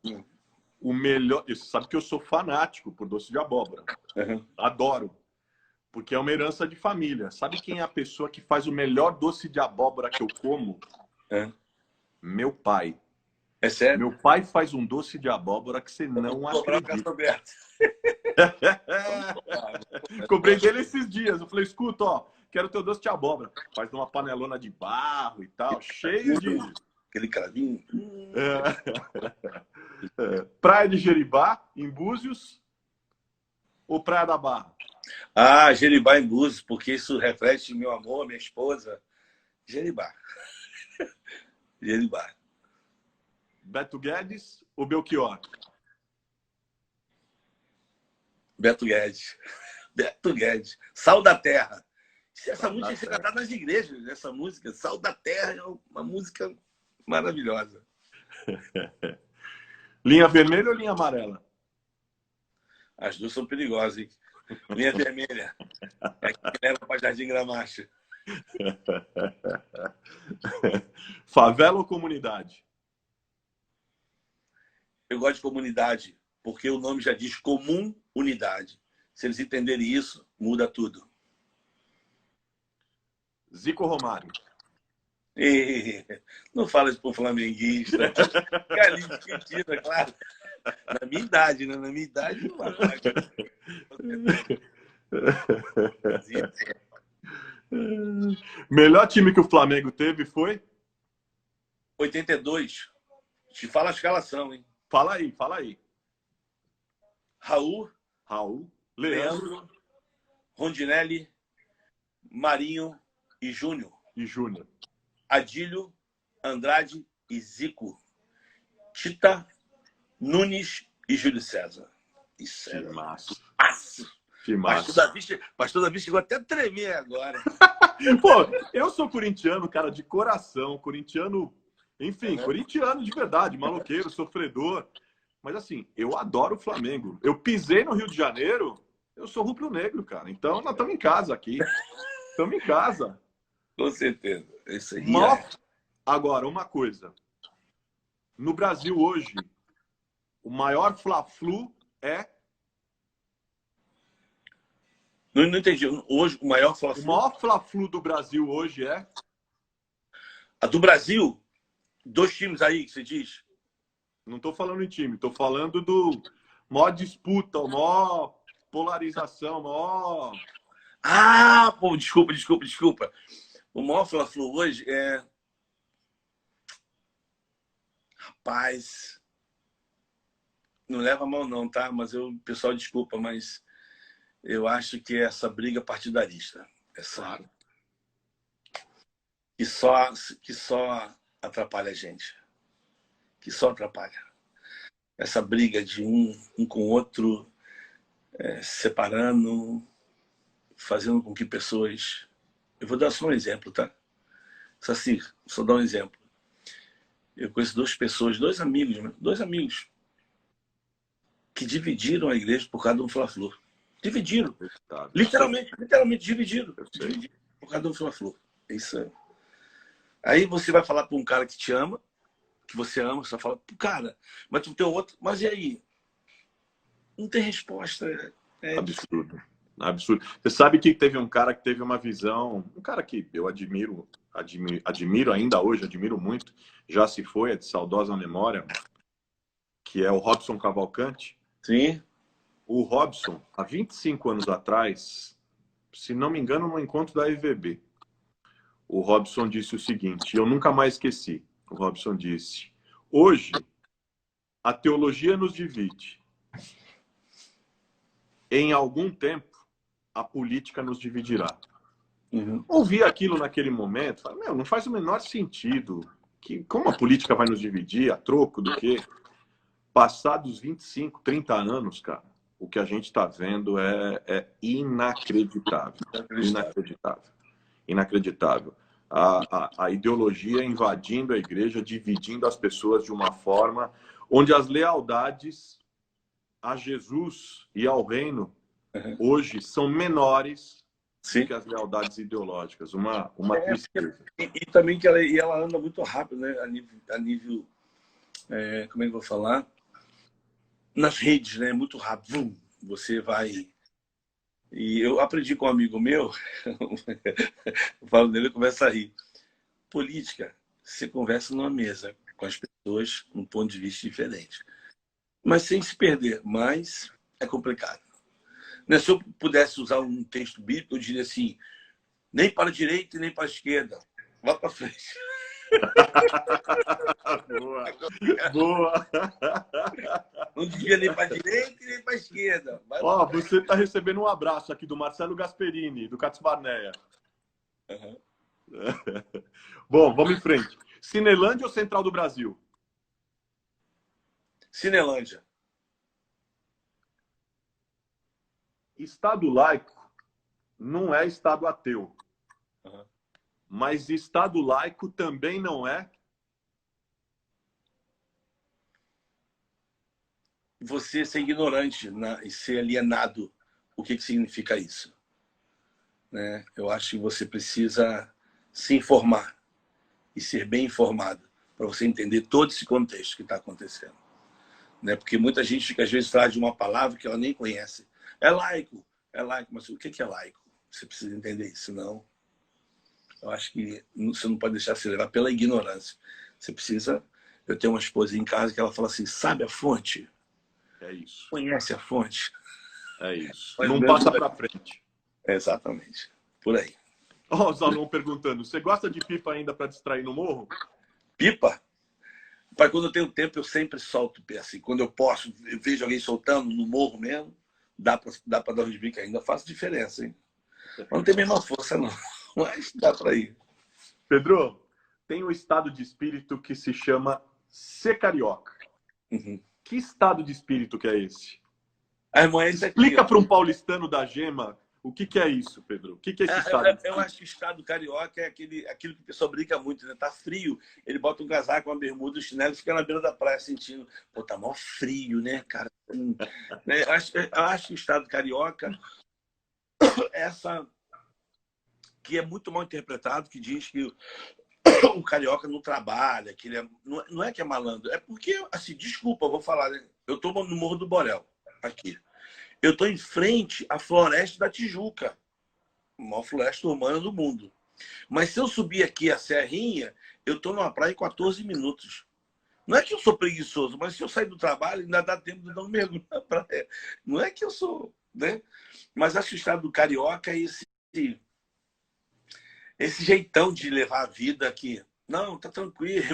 Speaker 2: O melhor, você sabe que eu sou fanático por doce de abóbora.
Speaker 1: Uhum.
Speaker 2: Adoro. Porque é uma herança de família. Sabe quem é a pessoa que faz o melhor doce de abóbora que eu como? Meu pai.
Speaker 1: É sério?
Speaker 2: Meu pai faz um doce de abóbora que você não acredita. Cobrei dele esses dias. Eu falei, escuta, ó, quero teu doce de abóbora. Faz numa panelona de barro e tal, cheio de...
Speaker 1: Aquele cravinho.
Speaker 2: Praia de Jeribá, em Búzios, ou Praia da Barra?
Speaker 1: Jeribá em Búzios, porque isso reflete meu amor, minha esposa. Jeribá. Jeribá.
Speaker 2: Beto Guedes ou Belchior?
Speaker 1: Beto Guedes. Beto Guedes. Sal da Terra. Essa música tem que ser cantada nas igrejas. Essa música, Sal da Terra, é uma música maravilhosa.
Speaker 2: Linha vermelha ou linha amarela?
Speaker 1: As duas são perigosas, hein? Linha vermelha. É que leva para Jardim Gramacho.
Speaker 2: Favela ou comunidade?
Speaker 1: Eu gosto de comunidade, porque o nome já diz comum unidade. Se eles entenderem isso, muda tudo.
Speaker 2: Zico Romário.
Speaker 1: E não fala isso pro flamenguista. Galinha de mentira, claro. Na minha idade, né? Na minha idade, não apaga.
Speaker 2: Melhor time que o Flamengo teve foi?
Speaker 1: 82. Te fala a escalação, hein?
Speaker 2: Fala aí, fala aí.
Speaker 1: Raul,
Speaker 2: Leandro
Speaker 1: Leandro, Rondinelli, Marinho e Júnior.
Speaker 2: e Júnior.
Speaker 1: Adílio, Andrade e Zico. Tita, Nunes e Júlio César. Isso
Speaker 2: Que
Speaker 1: é
Speaker 2: massa.
Speaker 1: massa.
Speaker 2: Que massa.
Speaker 1: Pastor Davi chegou até a tremer agora.
Speaker 2: Pô, eu sou corintiano, cara, de coração. Corintiano, enfim, corintiano de verdade. Maloqueiro, sofredor. Mas assim, eu adoro o Flamengo. Eu pisei no Rio de Janeiro, eu sou rubro-negro, cara. Então nós estamos em casa aqui. Estamos em casa.
Speaker 1: Com certeza. Isso aí.
Speaker 2: Agora, uma coisa. No Brasil hoje, o maior Fla-Flu é...
Speaker 1: Não entendi. Hoje, o maior
Speaker 2: O
Speaker 1: Fla-Flu.
Speaker 2: maior Fla-Flu do Brasil hoje é...
Speaker 1: A do Brasil, 2 times aí que você diz.
Speaker 2: Não estou falando em time, estou falando do maior disputa, maior polarização, maior...
Speaker 1: Ah, pô, desculpa. O maior Fla-Flu hoje é... Rapaz, não leva a mão não, tá? Mas pessoal, desculpa, mas eu acho que é essa briga partidarista. Essa...
Speaker 2: Claro.
Speaker 1: Que só atrapalha a gente. Que só atrapalha. Essa briga de um com o outro, separando, fazendo com que pessoas... Eu vou dar só um exemplo, tá? Só dar um exemplo. Eu conheço 2 pessoas, 2 amigos, que dividiram a igreja por causa de um Fla-Flu. Dividiram. Literalmente dividiram. Dividiram por causa de um Fla-Flu. Isso aí. Aí você vai falar para um cara que te ama, que você ama, você vai falar, cara, mas tu tem outro, mas e aí? Não tem resposta.
Speaker 2: Absurdo. Absurdo. Você sabe que teve um cara que teve uma visão, um cara que eu admiro ainda hoje, admiro muito, já se foi, é de saudosa memória, que é o Robson Cavalcante.
Speaker 1: Sim.
Speaker 2: O Robson, há 25 anos atrás, se não me engano, no encontro da EVB, o Robson disse o seguinte, eu nunca mais esqueci. O Robson disse, hoje a teologia nos divide. Em algum tempo, a política nos dividirá.
Speaker 1: Uhum.
Speaker 2: Ouvi aquilo naquele momento, falei, não faz o menor sentido. Como a política vai nos dividir? A troco do quê? Passados 25, 30 anos, cara, o que a gente está vendo é inacreditável. Inacreditável. A ideologia invadindo a igreja, dividindo as pessoas de uma forma onde as lealdades a Jesus e ao reino hoje são menores que as lealdades ideológicas. Uma tristeza.
Speaker 1: E também que ela anda muito rápido, né? A nível como é que eu vou falar? Nas redes, né? Muito rápido. Você vai... E eu aprendi com um amigo meu, eu falo dele e começa a rir. Política, você conversa numa mesa com as pessoas num ponto de vista diferente. Mas sem se perder. Mas é complicado. Né? Se eu pudesse usar um texto bíblico, eu diria assim, nem para a direita e nem para a esquerda. Vá para frente.
Speaker 2: Boa.
Speaker 1: Não devia nem para a direita e nem para a esquerda.
Speaker 2: Ó, você está recebendo um abraço aqui do Marcelo Gasperini, do Cates Barneia.
Speaker 1: Uhum.
Speaker 2: Bom, vamos em frente. Cinelândia ou Central do Brasil?
Speaker 1: Cinelândia.
Speaker 2: Estado laico não é Estado ateu.
Speaker 1: Uhum.
Speaker 2: Mas Estado laico também não é...
Speaker 1: Você ser ignorante e ser alienado, o que significa isso? Né? Eu acho que você precisa se informar e ser bem informado para você entender todo esse contexto que está acontecendo. Né? Porque muita gente fica, às vezes, traz de uma palavra que ela nem conhece. É laico, mas o que é laico? Você precisa entender isso, não. Eu acho que você não pode deixar se levar pela ignorância. Você precisa... Eu tenho uma esposa em casa que ela fala assim, sabe a fonte?
Speaker 2: É isso.
Speaker 1: Conhece a fonte?
Speaker 2: É isso.
Speaker 1: Mas
Speaker 2: Não
Speaker 1: mesmo...
Speaker 2: passa para frente.
Speaker 1: Exatamente. Por aí.
Speaker 2: Ó, o Zalão perguntando, você gosta de pipa ainda para distrair no morro?
Speaker 1: Pipa? Pai, quando eu tenho tempo, eu sempre solto pé. Assim, quando eu posso, eu vejo alguém soltando no morro mesmo, dá para dar uns bicos ainda. Faz diferença, hein? Não tem a mesma força, não. Mas dá para ir.
Speaker 2: Pedro, tem um estado de espírito que se chama ser carioca.
Speaker 1: Uhum.
Speaker 2: Que estado de espírito que é esse?
Speaker 1: A irmã, esse aqui,
Speaker 2: explica para um paulistano da Gema o que é isso, Pedro. O que é esse estado de espírito?
Speaker 1: Eu acho que o estado carioca é aquilo que o pessoal brinca muito, né? Tá frio, ele bota um casaco, uma bermuda, um chinelo e fica na beira da praia sentindo. Pô, tá mó frio, né, cara? Né? Eu acho que o estado carioca essa que é muito mal interpretado, que diz que o carioca não trabalha, que ele é, não é que é malandro, é porque, assim, desculpa, eu vou falar, né? Eu estou no Morro do Borel, aqui. Eu estou em frente à Floresta da Tijuca, a maior floresta urbana do mundo. Mas se eu subir aqui a Serrinha, eu estou numa praia em 14 minutos. Não é que eu sou preguiçoso, mas se eu sair do trabalho, ainda dá tempo de dar um mergulho na praia. Não é que eu sou, né? Mas acho que o estado do carioca é esse jeitão de levar a vida aqui. Não, tá tranquilo,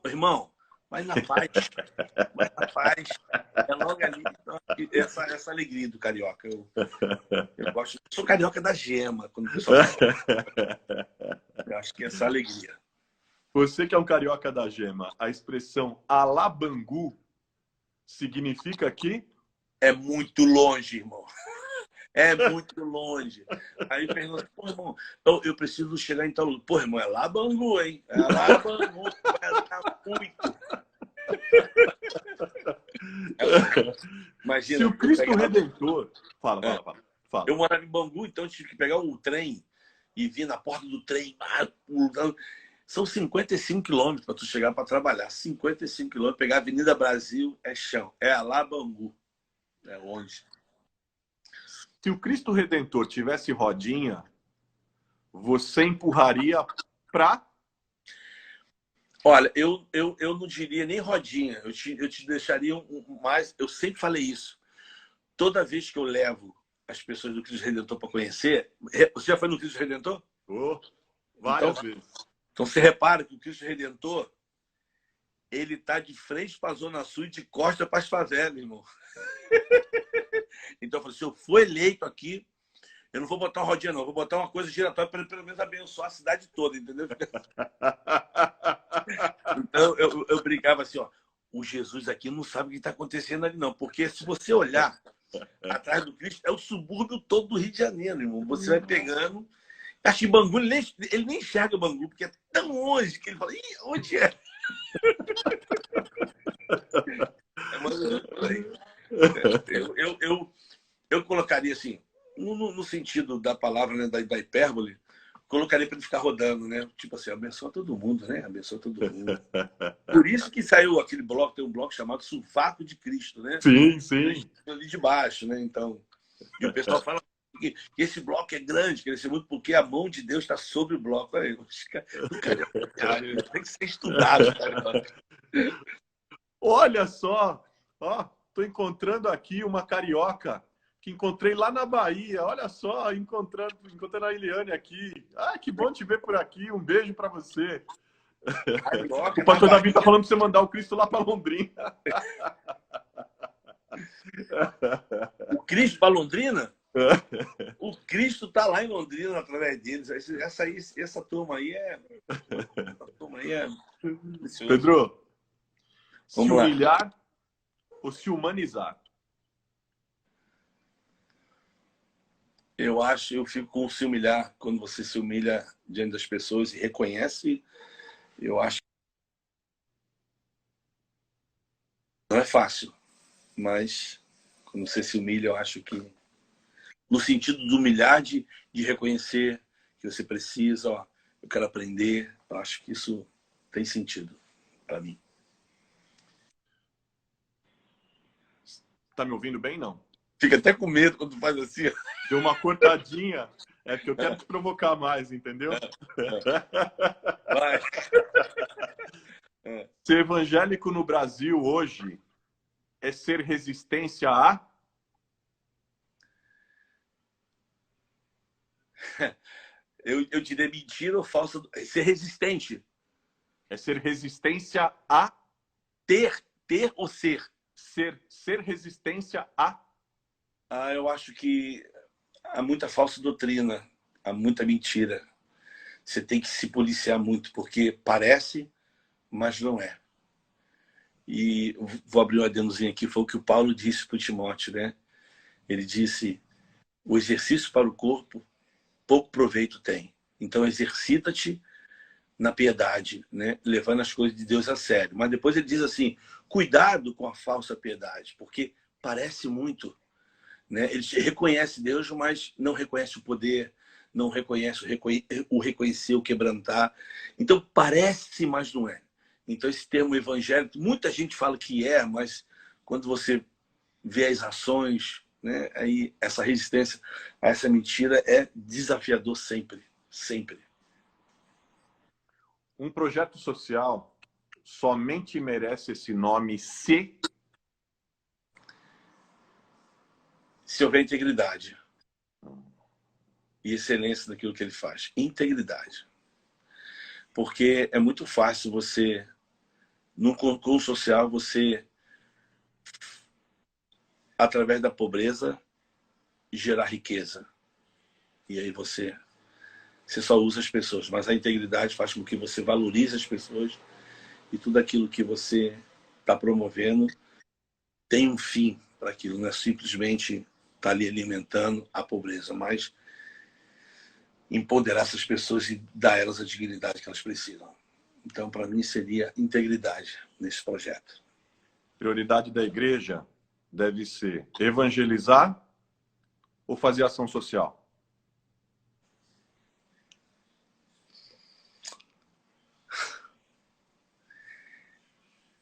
Speaker 1: irmão, vai na paz, vai na paz. É logo ali, então, essa alegria do carioca. Eu gosto, eu sou carioca da Gema, quando o pessoal fala. Eu acho que é essa alegria.
Speaker 2: Você que é um carioca da Gema, a expressão alabangu significa que?
Speaker 1: É muito longe, irmão. É muito longe. Aí pergunta, pô, irmão, eu preciso chegar em tal lugar. Pô, irmão, é lá Bangu, hein? É lá Bangu, vai dar muito. Imagina.
Speaker 2: Se o Cristo Redentor... Fala.
Speaker 1: Eu morava em Bangu, então eu tive que pegar o trem e vir na porta do trem. São 55 quilômetros para tu chegar para trabalhar. 55 quilômetros. Pegar a Avenida Brasil é chão. É lá Bangu. É longe.
Speaker 2: Se o Cristo Redentor tivesse rodinha, você empurraria para...
Speaker 1: Olha, eu não diria nem rodinha. Eu te deixaria mais... Eu sempre falei isso. Toda vez que eu levo as pessoas do Cristo Redentor para conhecer... Você já foi no Cristo Redentor?
Speaker 2: Várias vezes.
Speaker 1: Então você repara que o Cristo Redentor ele está de frente para a Zona Sul e de costa para as favelas, irmão. Então eu falei, se eu for eleito aqui, eu não vou botar uma rodinha, não. Eu vou botar uma coisa giratória para pelo menos abençoar a cidade toda, entendeu? Então eu brincava assim, ó, o Jesus aqui não sabe o que está acontecendo ali, não. Porque se você olhar atrás do Cristo, é o subúrbio todo do Rio de Janeiro, irmão. Você vai pegando... Acho que Bangu, ele nem enxerga o Bangu, porque é tão longe que ele fala, ih, onde é? Eu colocaria assim, no sentido da palavra, né, da hipérbole, colocaria para ele ficar rodando, né? Tipo assim, abençoa todo mundo, né? Abençoa todo mundo. Por isso que saiu aquele bloco, tem um bloco chamado Sovaco de Cristo, né?
Speaker 2: Sim.
Speaker 1: Ali de baixo, né? Então, e o pessoal fala que esse bloco é grande, cresceu muito porque a mão de Deus está sobre o bloco. Aí, tem que ser estudado, cara.
Speaker 2: Olha só, tô encontrando aqui uma carioca que encontrei lá na Bahia. Olha só, encontrando a Eliane aqui. Ah, que bom te ver por aqui. Um beijo para você. Carioca, o pastor Davi tá falando para você mandar o Cristo lá para Londrina.
Speaker 1: O Cristo para Londrina? O Cristo tá lá em Londrina através deles. Essa turma aí é...
Speaker 2: Pedro, se
Speaker 1: Vamos
Speaker 2: humilhar
Speaker 1: lá.
Speaker 2: ou se humanizar?
Speaker 1: Eu fico com se humilhar. Quando você se humilha diante das pessoas e reconhece, eu acho que não é fácil. Mas quando você se humilha, eu acho que no sentido de humilhar, de reconhecer que você precisa, ó, eu quero aprender, eu acho que isso tem sentido para mim.
Speaker 2: Tá me ouvindo bem, não?
Speaker 1: Fica até com medo quando tu faz assim.
Speaker 2: Deu uma cortadinha. É que eu quero te provocar mais, entendeu?
Speaker 1: Vai.
Speaker 2: Ser evangélico no Brasil hoje é ser resistência a...
Speaker 1: Eu diria mentira ou falsa. Ser resistente.
Speaker 2: É ser resistência a...
Speaker 1: Ter ou ser?
Speaker 2: Ser resistência a...
Speaker 1: Eu acho que há muita falsa doutrina, há muita mentira. Você tem que se policiar muito, porque parece, mas não é. E vou abrir um adendozinho aqui, foi o que o Paulo disse para o Timóteo, né? Ele disse, o exercício para o corpo pouco proveito tem. Então exercita-te na piedade, né? Levando as coisas de Deus a sério. Mas depois ele diz assim, cuidado com a falsa piedade, porque parece muito, né? Ele reconhece Deus, mas não reconhece o poder, não reconhece o reconhecer, o quebrantar. Então parece, mas não é. Então esse termo evangélico, muita gente fala que é, mas quando você vê as ações, né, aí essa resistência a essa mentira é desafiador sempre, sempre.
Speaker 2: Um projeto social somente merece esse nome se
Speaker 1: houver integridade e excelência daquilo que ele faz. Integridade. Porque é muito fácil você, num concurso social, você, através da pobreza, gerar riqueza. E aí você só usa as pessoas. Mas a integridade faz com que você valorize as pessoas e tudo aquilo que você está promovendo tem um fim para aquilo. Não é simplesmente estar ali alimentando a pobreza, mas empoderar essas pessoas e dar a elas a dignidade que elas precisam. Então, para mim, seria integridade nesse projeto.
Speaker 2: prioridade da igreja deve ser evangelizar ou fazer ação social?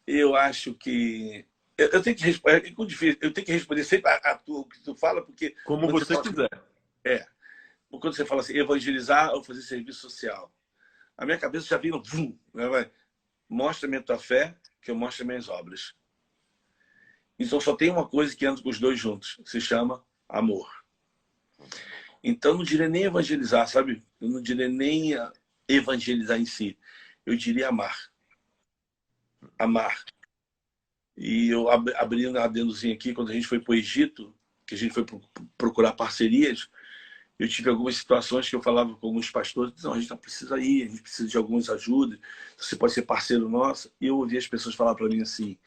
Speaker 1: Eu acho que... Eu tenho que responder, eu tenho que responder sempre o que tu fala, porque...
Speaker 2: Como você quiser.
Speaker 1: Quando você fala assim, evangelizar ou fazer serviço social, a minha cabeça já vira né? Mostra-me a tua fé, que eu mostro minhas obras. Então só tem uma coisa que anda com os dois juntos, se chama amor. Então não diria nem evangelizar, sabe? Eu não diria nem evangelizar em si. Eu diria amar. Amar. E eu abri um adendozinho aqui, quando a gente foi para o Egito, que a gente foi procurar parcerias, eu tive algumas situações que eu falava com alguns pastores, não, a gente não precisa ir, a gente precisa de algumas ajudas, você pode ser parceiro nosso. E eu ouvi as pessoas falar para mim assim,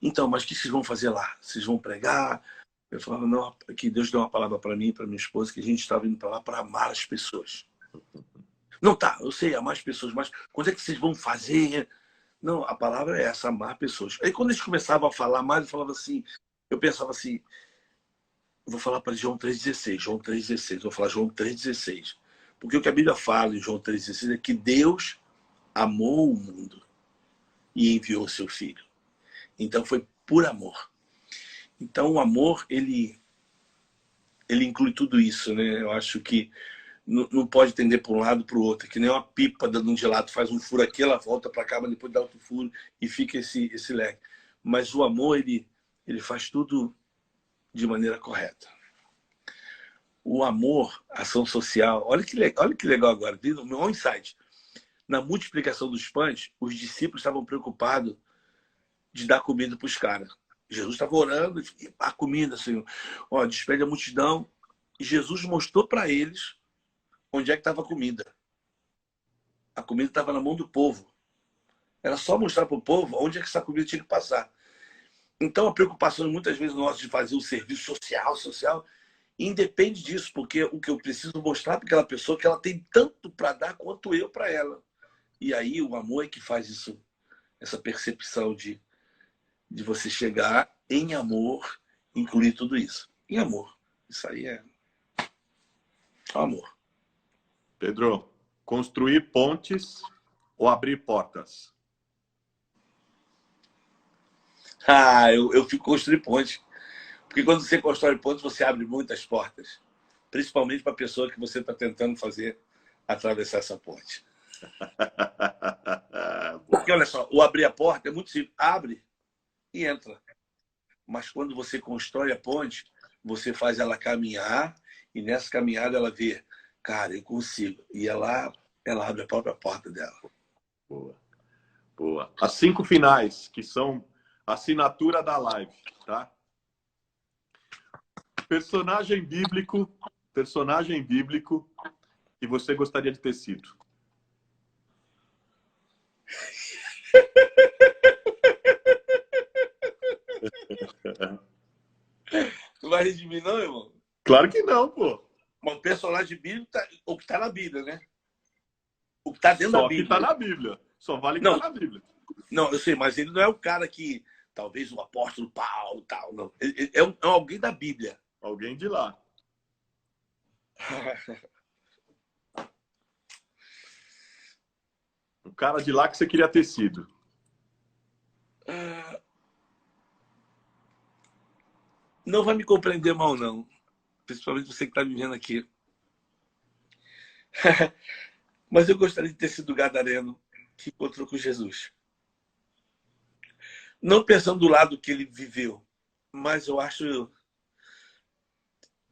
Speaker 1: então, mas o que vocês vão fazer lá? Vocês vão pregar? Eu falava, não, que Deus deu uma palavra para mim e para minha esposa, que a gente estava indo para lá para amar as pessoas. Não, tá, eu sei, amar as pessoas, mas quando é que vocês vão fazer? Não, a palavra é essa, amar pessoas. Aí quando eles começavam a falar mais, eu falava assim, eu pensava assim, eu vou falar para João 3,16, João 3,16, vou falar João 3,16. Porque o que a Bíblia fala em João 3,16 é que Deus amou o mundo e enviou o seu Filho. Então foi por amor. Então o amor, ele inclui tudo isso, né? Eu acho que não pode tender para um lado para o outro, que nem uma pipa dando um de lado, faz um furo aqui, ela volta para cá, mas depois dá outro furo e fica esse leque. Mas o amor, ele faz tudo de maneira correta. O amor, ação social, olha que legal agora, no meu insight. Na multiplicação dos pães, os discípulos estavam preocupados de dar comida para os caras. Jesus estava orando, a comida, Senhor. Ó, despede a multidão. E Jesus mostrou para eles onde é que estava a comida. A comida estava na mão do povo. Era só mostrar para o povo onde é que essa comida tinha que passar. Então, a preocupação muitas vezes nossa de fazer o serviço social, independe disso, porque o que eu preciso mostrar para aquela pessoa é que ela tem tanto para dar quanto eu para ela. E aí o amor é que faz isso, essa percepção de você chegar em amor, incluir tudo isso. Em amor. Isso aí é amor.
Speaker 2: Pedro, construir pontes ou abrir portas?
Speaker 1: Eu fico construir ponte. Porque Porque quando você constrói pontes, você abre muitas portas. Principalmente para a pessoa que você está tentando fazer atravessar essa ponte. Porque, olha só, o abrir a porta é muito simples. Abre e entra. Mas quando você constrói a ponte, você faz ela caminhar e nessa caminhada ela vê, cara, eu consigo. E ela abre a própria porta dela.
Speaker 2: Boa. Boa. As 5 finais, que são a assinatura da live, tá? Personagem bíblico que você gostaria de ter sido.
Speaker 1: Tu vai rir de mim, não, irmão?
Speaker 2: Claro que não, pô.
Speaker 1: Mas o personagem bíblico, o que está na Bíblia, né? O que está dentro
Speaker 2: Só
Speaker 1: da Bíblia.
Speaker 2: que tá na Bíblia. Só vale que
Speaker 1: não,
Speaker 2: tá na Bíblia.
Speaker 1: Não, eu sei, mas ele não é o cara que, talvez o apóstolo Paulo, tal, não. Ele é alguém da Bíblia.
Speaker 2: Alguém de lá. Um cara de lá que você queria ter sido.
Speaker 1: Não vai me compreender mal, não. Principalmente você que está vivendo aqui. Mas eu gostaria de ter sido o gadareno que encontrou com Jesus. Não pensando do lado que ele viveu, mas eu acho...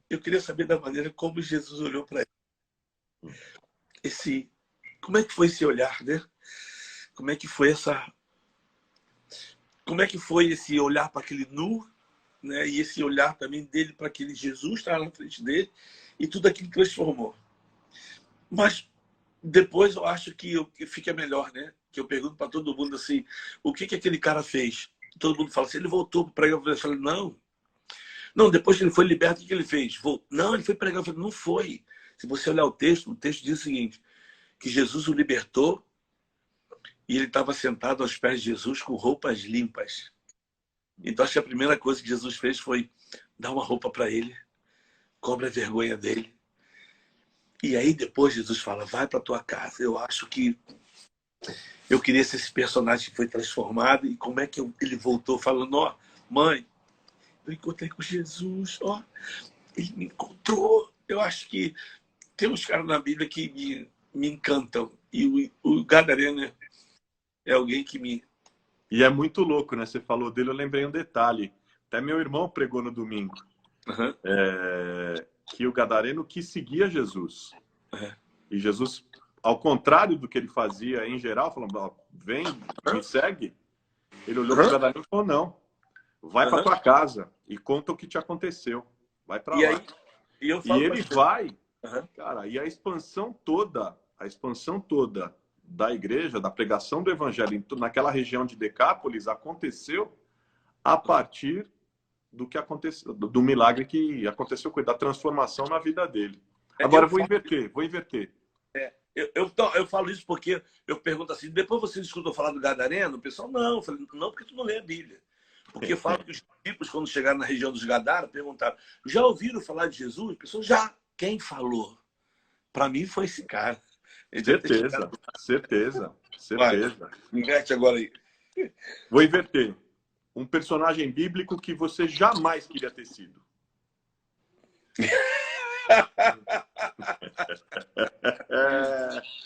Speaker 1: Eu queria saber da maneira como Jesus olhou para ele. Como é que foi esse olhar, né? Como é que foi esse olhar para aquele nu, né? E esse olhar também dele para aquele Jesus que estava na frente dele e tudo aquilo transformou. Mas depois eu acho que fica melhor, né? Que eu pergunto para todo mundo assim, o que aquele cara fez? Todo mundo fala assim, ele voltou para pregar. Eu falei, não, depois que ele foi liberto, o que ele fez? Não, ele foi pregar. Eu falei, não foi. Se você olhar o texto diz o seguinte, que Jesus o libertou e ele estava sentado aos pés de Jesus com roupas limpas. Então acho que a primeira coisa que Jesus fez foi dar uma roupa para ele, cobre a vergonha dele. E aí depois Jesus fala, vai para tua casa. Eu acho que eu queria ser esse personagem que foi transformado. E como é que ele voltou falando, ó, mãe, eu encontrei com Jesus, ó, ele me encontrou. Eu acho que tem uns caras na Bíblia que me encantam. E o gadareno é alguém que me...
Speaker 2: E é muito louco, né? Você falou dele, eu lembrei um detalhe. Até meu irmão pregou no domingo.
Speaker 1: Uhum.
Speaker 2: Que o gadareno quis seguir Jesus.
Speaker 1: Uhum.
Speaker 2: E Jesus, ao contrário do que ele fazia em geral, falando, vem, me segue. Ele olhou para o gadareno e falou, não, vai para tua casa e conta o que te aconteceu. Vai para lá.
Speaker 1: E
Speaker 2: ele vai,
Speaker 1: uhum.
Speaker 2: cara, e a expansão toda da igreja, da pregação do evangelho naquela região de Decápolis aconteceu a partir do que aconteceu, do milagre que aconteceu, da transformação na vida dele. Agora eu vou inverter.
Speaker 1: Eu falo isso porque eu pergunto assim, depois você escutou falar do gadareno? O pessoal, não. Eu falei, não, porque tu não lê a Bíblia. Porque eu falo que os discípulos, quando chegaram na região dos Gadaras, perguntaram, já ouviram falar de Jesus? A pessoa, já. Quem falou? Para mim foi esse cara.
Speaker 2: Certeza.
Speaker 1: Vai, inverte agora aí.
Speaker 2: Vou inverter. Um personagem bíblico que você jamais queria ter sido.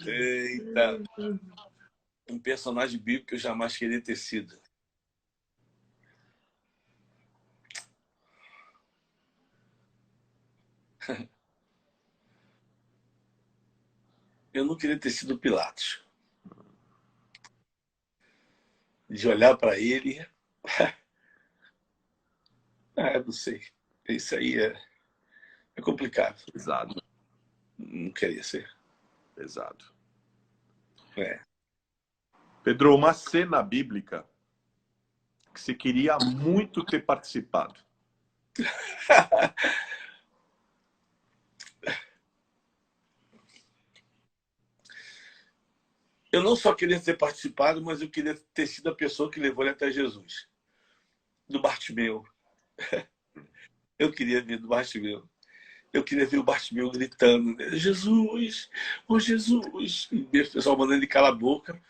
Speaker 1: Eita. Um personagem bíblico que eu jamais queria ter sido. Eu não queria ter sido Pilatos. De olhar para ele... não sei. Isso aí é complicado.
Speaker 2: Pesado.
Speaker 1: Não queria ser.
Speaker 2: Pesado.
Speaker 1: Pedro,
Speaker 2: uma cena bíblica que você queria muito ter participado.
Speaker 1: Eu não só queria ter participado, mas eu queria ter sido a pessoa que levou ele até Jesus. Do Bartimeu. Eu queria ver do Bartimeu. Eu queria ver o Bartimeu gritando, né? Jesus, oh Jesus. E o pessoal mandando ele calar a boca.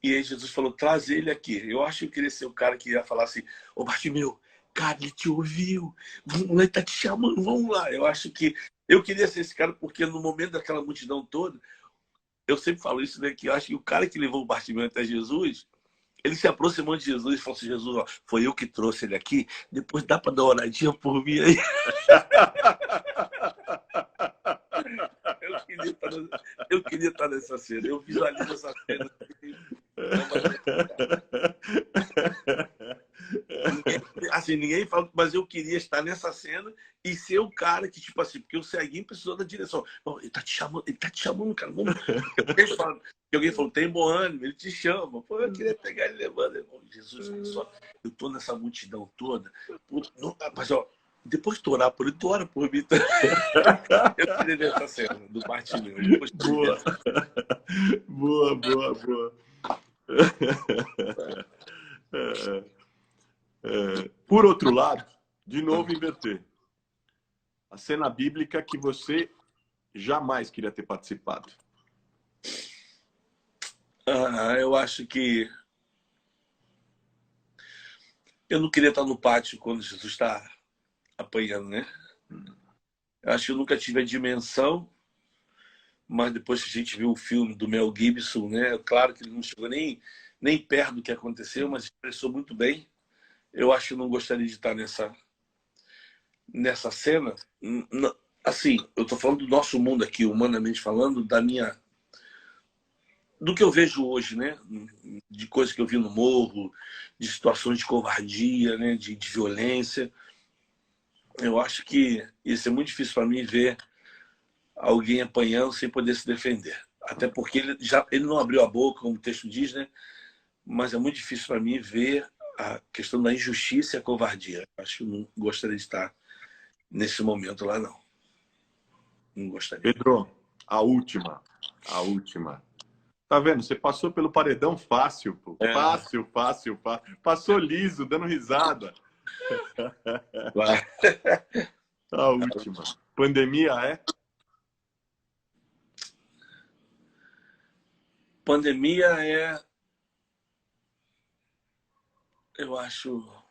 Speaker 1: E aí Jesus falou, traz ele aqui. Eu acho que eu queria ser o cara que ia falar assim, ô Bartimeu, cara, ele te ouviu, o moleque tá te chamando, vamos lá. Eu acho que eu queria ser esse cara porque no momento daquela multidão toda, eu sempre falo isso, né, que eu acho que o cara que levou o Bartimeu até Jesus, ele se aproximou de Jesus e falou assim, Jesus, ó, foi eu que trouxe ele aqui, depois dá para dar uma oradinha por mim aí. Eu queria estar nessa cena, eu visualizo essa cena. Ninguém fala, mas eu queria estar nessa cena e ser o cara que, tipo assim, porque o ceguinho precisou da direção. Ele tá te chamando, cara. Vamos. Alguém falou, tem bom ânimo, ele te chama. Pô, eu queria pegar ele levando. Irmão. Jesus, olha só, eu tô nessa multidão toda. Mas, ó, depois de orar por ele, tu ora por mim. Eu queria ver essa cena do Bartimeu.
Speaker 2: Boa. Boa, boa, boa. Por outro lado, de novo inverter. A cena bíblica que você jamais queria ter participado.
Speaker 1: Eu acho que eu não queria estar no pátio quando Jesus está apanhando, né? Eu acho que eu nunca tive a dimensão, mas depois que a gente viu o filme do Mel Gibson, né? Claro que ele não chegou nem perto do que aconteceu, mas expressou muito bem. Eu acho que eu não gostaria de estar nessa cena. Assim, eu estou falando do nosso mundo aqui, humanamente falando, do que eu vejo hoje, né? De coisas que eu vi no morro, de situações de covardia, né? De violência. Eu acho que isso é muito difícil para mim ver alguém apanhando sem poder se defender. Até porque ele não abriu a boca, como o texto diz, né? Mas é muito difícil para mim ver a questão da injustiça e a covardia. Acho que eu não gostaria de estar nesse momento lá, não. Não gostaria.
Speaker 2: Pedro, a última. Tá vendo? Você passou pelo paredão fácil, pô. Fácil. Passou liso, dando risada. A última. Pandemia é?
Speaker 1: Pandemia é... Eu acho...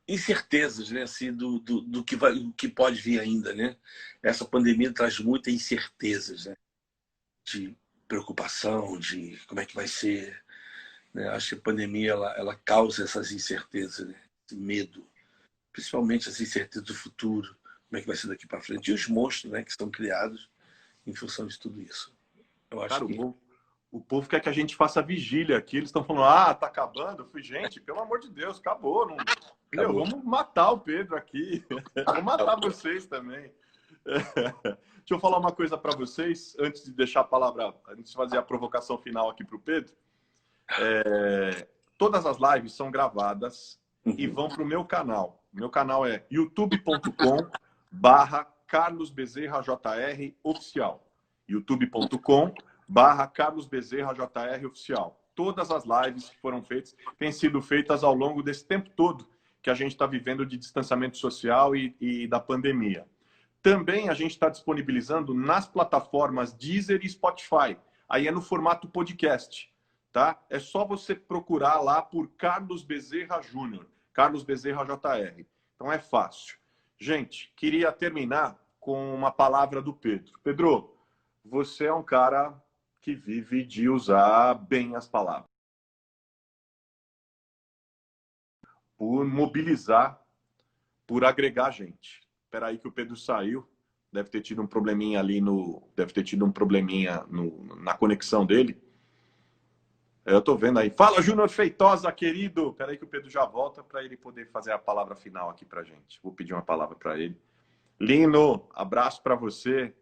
Speaker 1: incertezas, né? Assim, do que pode vir ainda, né? Essa pandemia traz muitas incertezas, né? De preocupação, de como é que vai ser, né? Acho que a pandemia ela causa essas incertezas, né? Esse medo, principalmente as incertezas do futuro, como é que vai ser daqui para frente, e os monstros, né? Que são criados em função de tudo isso. Eu acho
Speaker 2: Cara,
Speaker 1: que...
Speaker 2: o povo quer que a gente faça vigília aqui. Eles estão falando, tá acabando. Eu fui, gente, pelo amor de Deus, acabou. Não... Meu, vamos matar o Pedro aqui. Vamos matar vocês também. Deixa eu falar uma coisa para vocês, antes de deixar a palavra, antes de fazer a provocação final aqui para o Pedro. Todas as lives são gravadas e vão para o meu canal. Meu canal é youtube.com/carlosbezerrajr oficial. youtube.com/carlosbezerrajr oficial. Todas as lives que foram feitas têm sido feitas ao longo desse tempo todo que a gente está vivendo de distanciamento social e da pandemia. Também a gente está disponibilizando nas plataformas Deezer e Spotify. Aí é no formato podcast, tá? É só você procurar lá por Carlos Bezerra Júnior, Carlos Bezerra JR. Então é fácil. Gente, queria terminar com uma palavra do Pedro. Pedro, você é um cara que vive de usar bem as palavras. Por mobilizar, por agregar gente. Espera aí que o Pedro saiu. Deve ter tido um probleminha ali na conexão dele. Eu tô vendo aí. Fala, Júnior Feitosa, querido. Espera aí que o Pedro já volta para ele poder fazer a palavra final aqui pra gente. Vou pedir uma palavra para ele. Lino, abraço para você.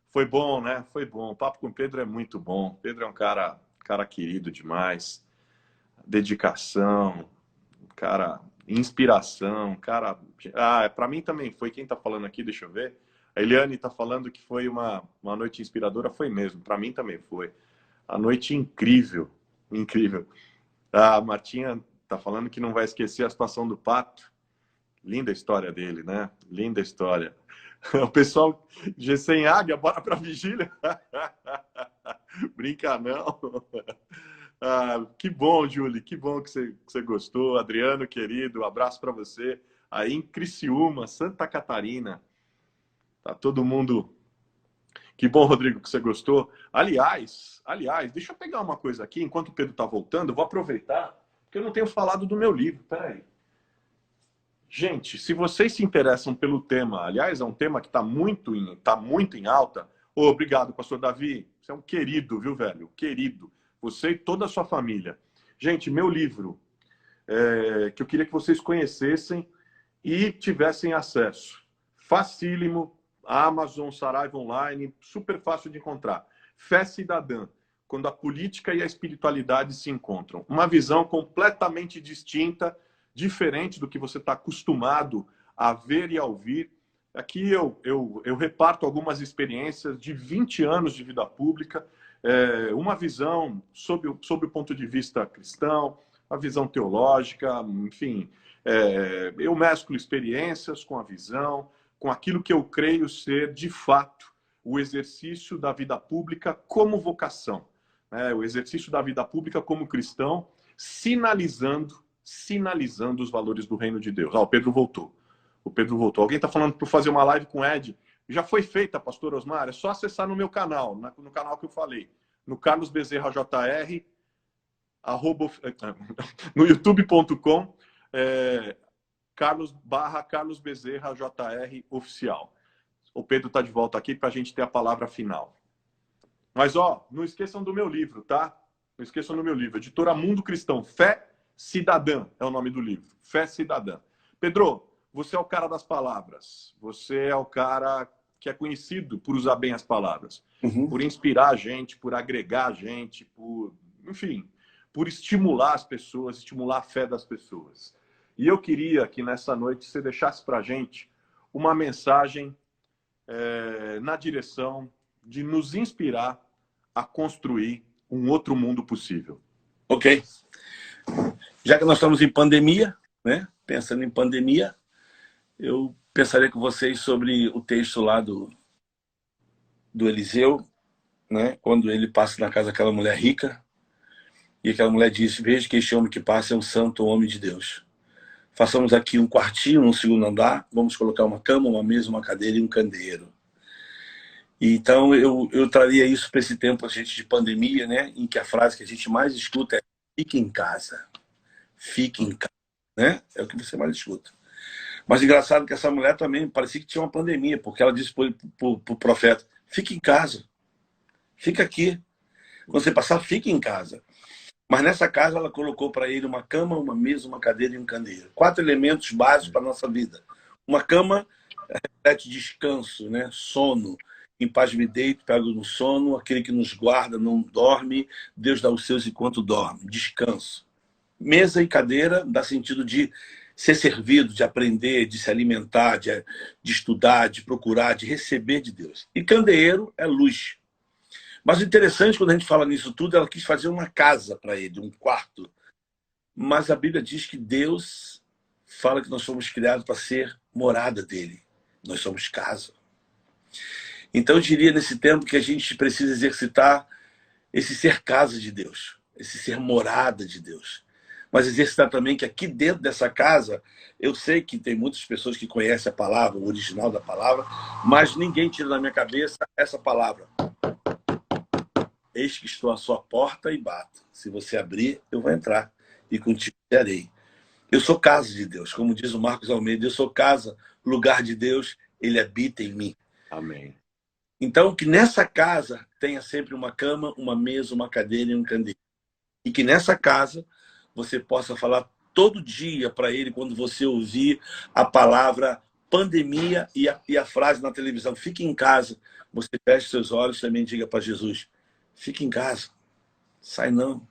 Speaker 2: Foi bom, né? Foi bom. O papo com o Pedro é muito bom. Pedro é um cara querido demais. Dedicação, cara, inspiração, cara... para mim também foi. Quem tá falando aqui, deixa eu ver. A Eliane tá falando que foi uma noite inspiradora. Foi mesmo. Para mim também foi. A noite incrível. Incrível. A Martinha tá falando que não vai esquecer a situação do Pato. Linda a história dele, né? Linda história. O pessoal, G sem águia, bora pra vigília. Brinca não. Ah, que bom, Júlio, que bom que você gostou. Adriano, querido, um abraço para você. Aí em Criciúma, Santa Catarina. Tá todo mundo... Que bom, Rodrigo, que você gostou. Aliás, deixa eu pegar uma coisa aqui, enquanto o Pedro está voltando, eu vou aproveitar, porque eu não tenho falado do meu livro. Peraí. Gente, se vocês se interessam pelo tema, aliás, é um tema que está muito em alta. Oh, obrigado, pastor Davi. Você é um querido, viu, velho? Querido. Você e toda a sua família. Gente, meu livro, que eu queria que vocês conhecessem e tivessem acesso. Facílimo, Amazon, Saraiva Online, super fácil de encontrar. Fé Cidadã, quando a política e a espiritualidade se encontram. Uma visão completamente distinta, diferente do que você está acostumado a ver e a ouvir. Aqui eu reparto algumas experiências de 20 anos de vida pública, uma visão sob o ponto de vista cristão, a visão teológica, enfim. Eu mesclo experiências com a visão, com aquilo que eu creio ser, de fato, o exercício da vida pública como vocação. O exercício da vida pública como cristão, sinalizando os valores do reino de Deus. O Pedro voltou. Alguém está falando para fazer uma live com o Ed. Já foi feita, pastor Osmar. É só acessar no meu canal, no canal que eu falei. No Carlos Bezerra JR, no youtube.com, Carlos Bezerra JR oficial. O Pedro está de volta aqui para a gente ter a palavra final. Mas, não esqueçam do meu livro, tá? Não esqueçam do meu livro. Editora Mundo Cristão. Fé Cidadã é o nome do livro. Fé Cidadã. Pedro, você é o cara das palavras. Você é o cara que é conhecido por usar bem as palavras. Por inspirar a gente, por agregar a gente, enfim, por estimular as pessoas, estimular a fé das pessoas. E eu queria que nessa noite você deixasse para a gente uma mensagem na direção de nos inspirar a construir um outro mundo possível.
Speaker 1: Ok. Já que nós estamos em pandemia, né? Pensando em pandemia, eu pensaria com vocês sobre o texto lá do Eliseu, né? Quando ele passa na casa daquela mulher rica, e aquela mulher diz: veja que este homem que passa é um santo homem de Deus. Façamos aqui um quartinho, um segundo andar, vamos colocar uma cama, uma mesa, uma cadeira e um candeeiro. Então, eu traria isso para esse tempo, a gente, de pandemia, né? Em que a frase que a gente mais escuta é: fique em casa. Fique em casa, né? É o que você mais escuta. Mas engraçado que essa mulher também parecia que tinha uma pandemia, porque ela disse para o profeta: fique em casa. Fica aqui. Quando você passar, fique em casa. Mas nessa casa ela colocou para ele uma cama, uma mesa, uma cadeira e um candeeiro. 4 elementos básicos para a nossa vida. Uma cama reflete descanso, né? Sono. Em paz me deito, pego no sono. Aquele que nos guarda não dorme. Deus dá os seus enquanto dorme. Descanso. Mesa e cadeira dá sentido de ser servido, de aprender, de se alimentar, de estudar, de procurar, de receber de Deus. E candeeiro é luz. Mas o interessante, quando a gente fala nisso tudo, ela quis fazer uma casa para ele, um quarto. Mas a Bíblia diz que Deus fala que nós somos criados para ser morada dele. Nós somos casa. Então eu diria nesse tempo que a gente precisa exercitar esse ser casa de Deus, esse ser morada de Deus. Mas exercitar também que aqui dentro dessa casa, eu sei que tem muitas pessoas que conhecem a palavra, o original da palavra, mas ninguém tira da minha cabeça essa palavra. Eis que estou à sua porta e bato. Se você abrir, eu vou entrar e contigo serei. Eu sou casa de Deus, como diz o Marcos Almeida, eu sou casa, lugar de Deus, ele habita em mim.
Speaker 2: Amém.
Speaker 1: Então, que nessa casa tenha sempre uma cama, uma mesa, uma cadeira e um candeeiro. E que nessa casa você possa falar todo dia para ele, quando você ouvir a palavra pandemia e a frase na televisão: fique em casa. Você feche seus olhos e também diga para Jesus: fique em casa, sai não,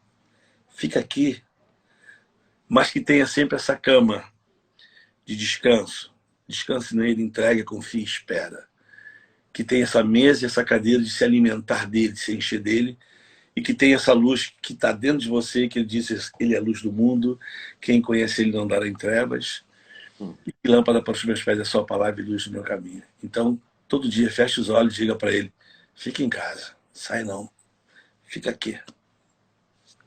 Speaker 1: fica aqui. Mas que tenha sempre essa cama de descanso. Descanse nele, entrega, confia e espera. Que tenha essa mesa e essa cadeira de se alimentar dele, de se encher dele. E que tenha essa luz que está dentro de você, que ele diz: ele é a luz do mundo. Quem conhece ele não andará em trevas. E que lâmpada para os meus pés é a sua palavra e luz do meu caminho. Então, todo dia, feche os olhos e diga para ele: fique em casa, sai não. fica aqui.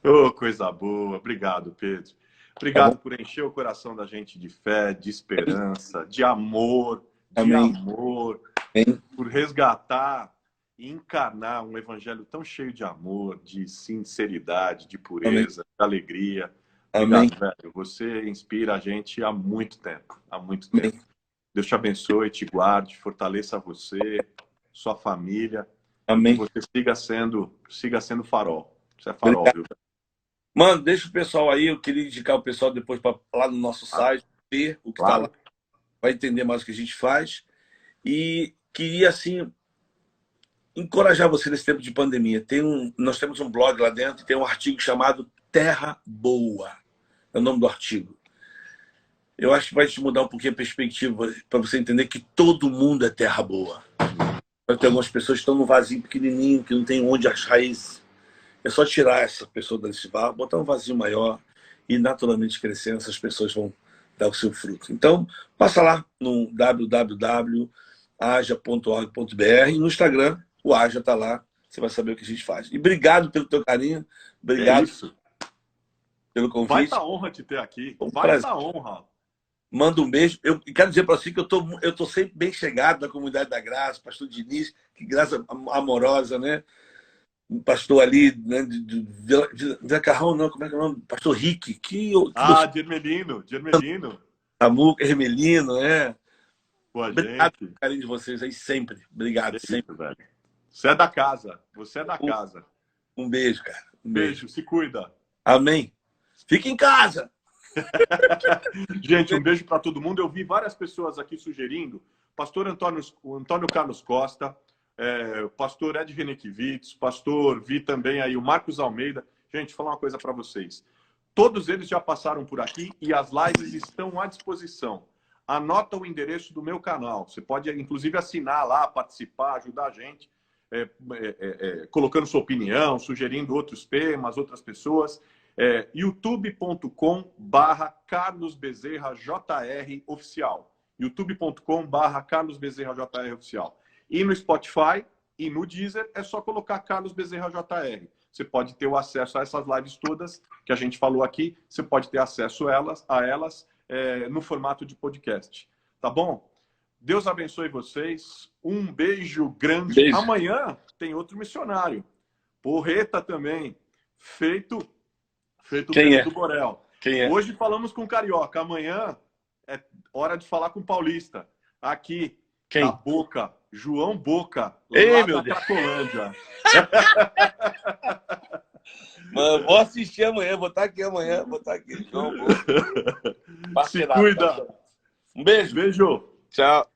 Speaker 2: Oh, coisa boa. Obrigado, Pedro. Obrigado por encher o coração da gente de fé, de esperança, de amor,
Speaker 1: Amém. Amém.
Speaker 2: por resgatar e encarnar um evangelho tão cheio de amor, de sinceridade, de pureza, de alegria. Obrigado, velho. Você inspira a gente há muito tempo,
Speaker 1: Amém.
Speaker 2: Deus te abençoe, te guarde, fortaleça você, sua família.
Speaker 1: Amém.
Speaker 2: Que você siga sendo farol. Você é farol, viu?
Speaker 1: Mano, deixa o pessoal aí. Eu queria indicar o pessoal depois para lá no nosso site, ver o que está lá. Vai entender mais o que a gente faz. E queria, assim, encorajar você nesse tempo de pandemia. Nós temos um blog lá dentro, tem um artigo chamado Terra Boa. É o nome do artigo. Eu acho que vai te mudar um pouquinho a perspectiva para você entender que todo mundo é terra boa. Vai ter algumas pessoas que estão num vazio pequenininho, que não tem onde as raízes. É só tirar essa pessoa desse barro, botar um vazio maior e naturalmente crescendo, essas pessoas vão dar o seu fruto. Então, passa lá no www.aja.org.br, no Instagram, o Aja está lá, você vai saber o que a gente faz. E obrigado pelo teu carinho, obrigado pelo convite.
Speaker 2: Vai dar honra te ter aqui, vai dar honra.
Speaker 1: Manda um beijo. Eu quero dizer para você que eu tô sempre bem chegado na comunidade da Graça, pastor Diniz, que graça amorosa, né? Um pastor ali, né, de Vila Carrão, não, como é que é o nome? Pastor Rick.
Speaker 2: Germelino.
Speaker 1: Samuca, Hermelino, né?
Speaker 2: Boa,
Speaker 1: obrigado
Speaker 2: gente.
Speaker 1: pelo carinho de vocês aí sempre. Obrigado, sempre.
Speaker 2: Velho. Você é da casa. Casa.
Speaker 1: Um beijo, cara. Um
Speaker 2: beijo. Se cuida.
Speaker 1: Amém. Fica em casa.
Speaker 2: Gente, um beijo para todo mundo. Eu vi várias pessoas aqui sugerindo. Pastor Antônio Carlos Costa, pastor Ed Renekiewicz, pastor, vi também aí o Marcos Almeida. Gente, vou falar uma coisa para vocês. Todos eles já passaram por aqui e as lives estão à disposição. Anota o endereço do meu canal. Você pode, inclusive, assinar lá, participar, ajudar a gente, colocando sua opinião, sugerindo outros temas, outras pessoas. youtube.com/Carlos Bezerra JR Oficial. youtube.com/Carlos Bezerra JR Oficial. E no Spotify e no Deezer é só colocar Carlos Bezerra JR. Você pode ter o acesso a essas lives todas que a gente falou aqui. Você pode ter acesso a elas no formato de podcast. Tá bom? Deus abençoe vocês. Um beijo grande.
Speaker 1: Beijo.
Speaker 2: Amanhã tem outro missionário. Porreta também. Feito do Borel.
Speaker 1: Quem é?
Speaker 2: Hoje falamos com Carioca. Amanhã é hora de falar com Paulista. Aqui,
Speaker 1: quem?
Speaker 2: Da Boca. João Boca.
Speaker 1: Ei,
Speaker 2: lá
Speaker 1: meu
Speaker 2: da
Speaker 1: Deus.
Speaker 2: Cracolândia.
Speaker 1: Mano, vou assistir amanhã. Vou estar aqui amanhã. João Boca.
Speaker 2: Se cuida.
Speaker 1: Um beijo.
Speaker 2: Beijo.
Speaker 1: Tchau.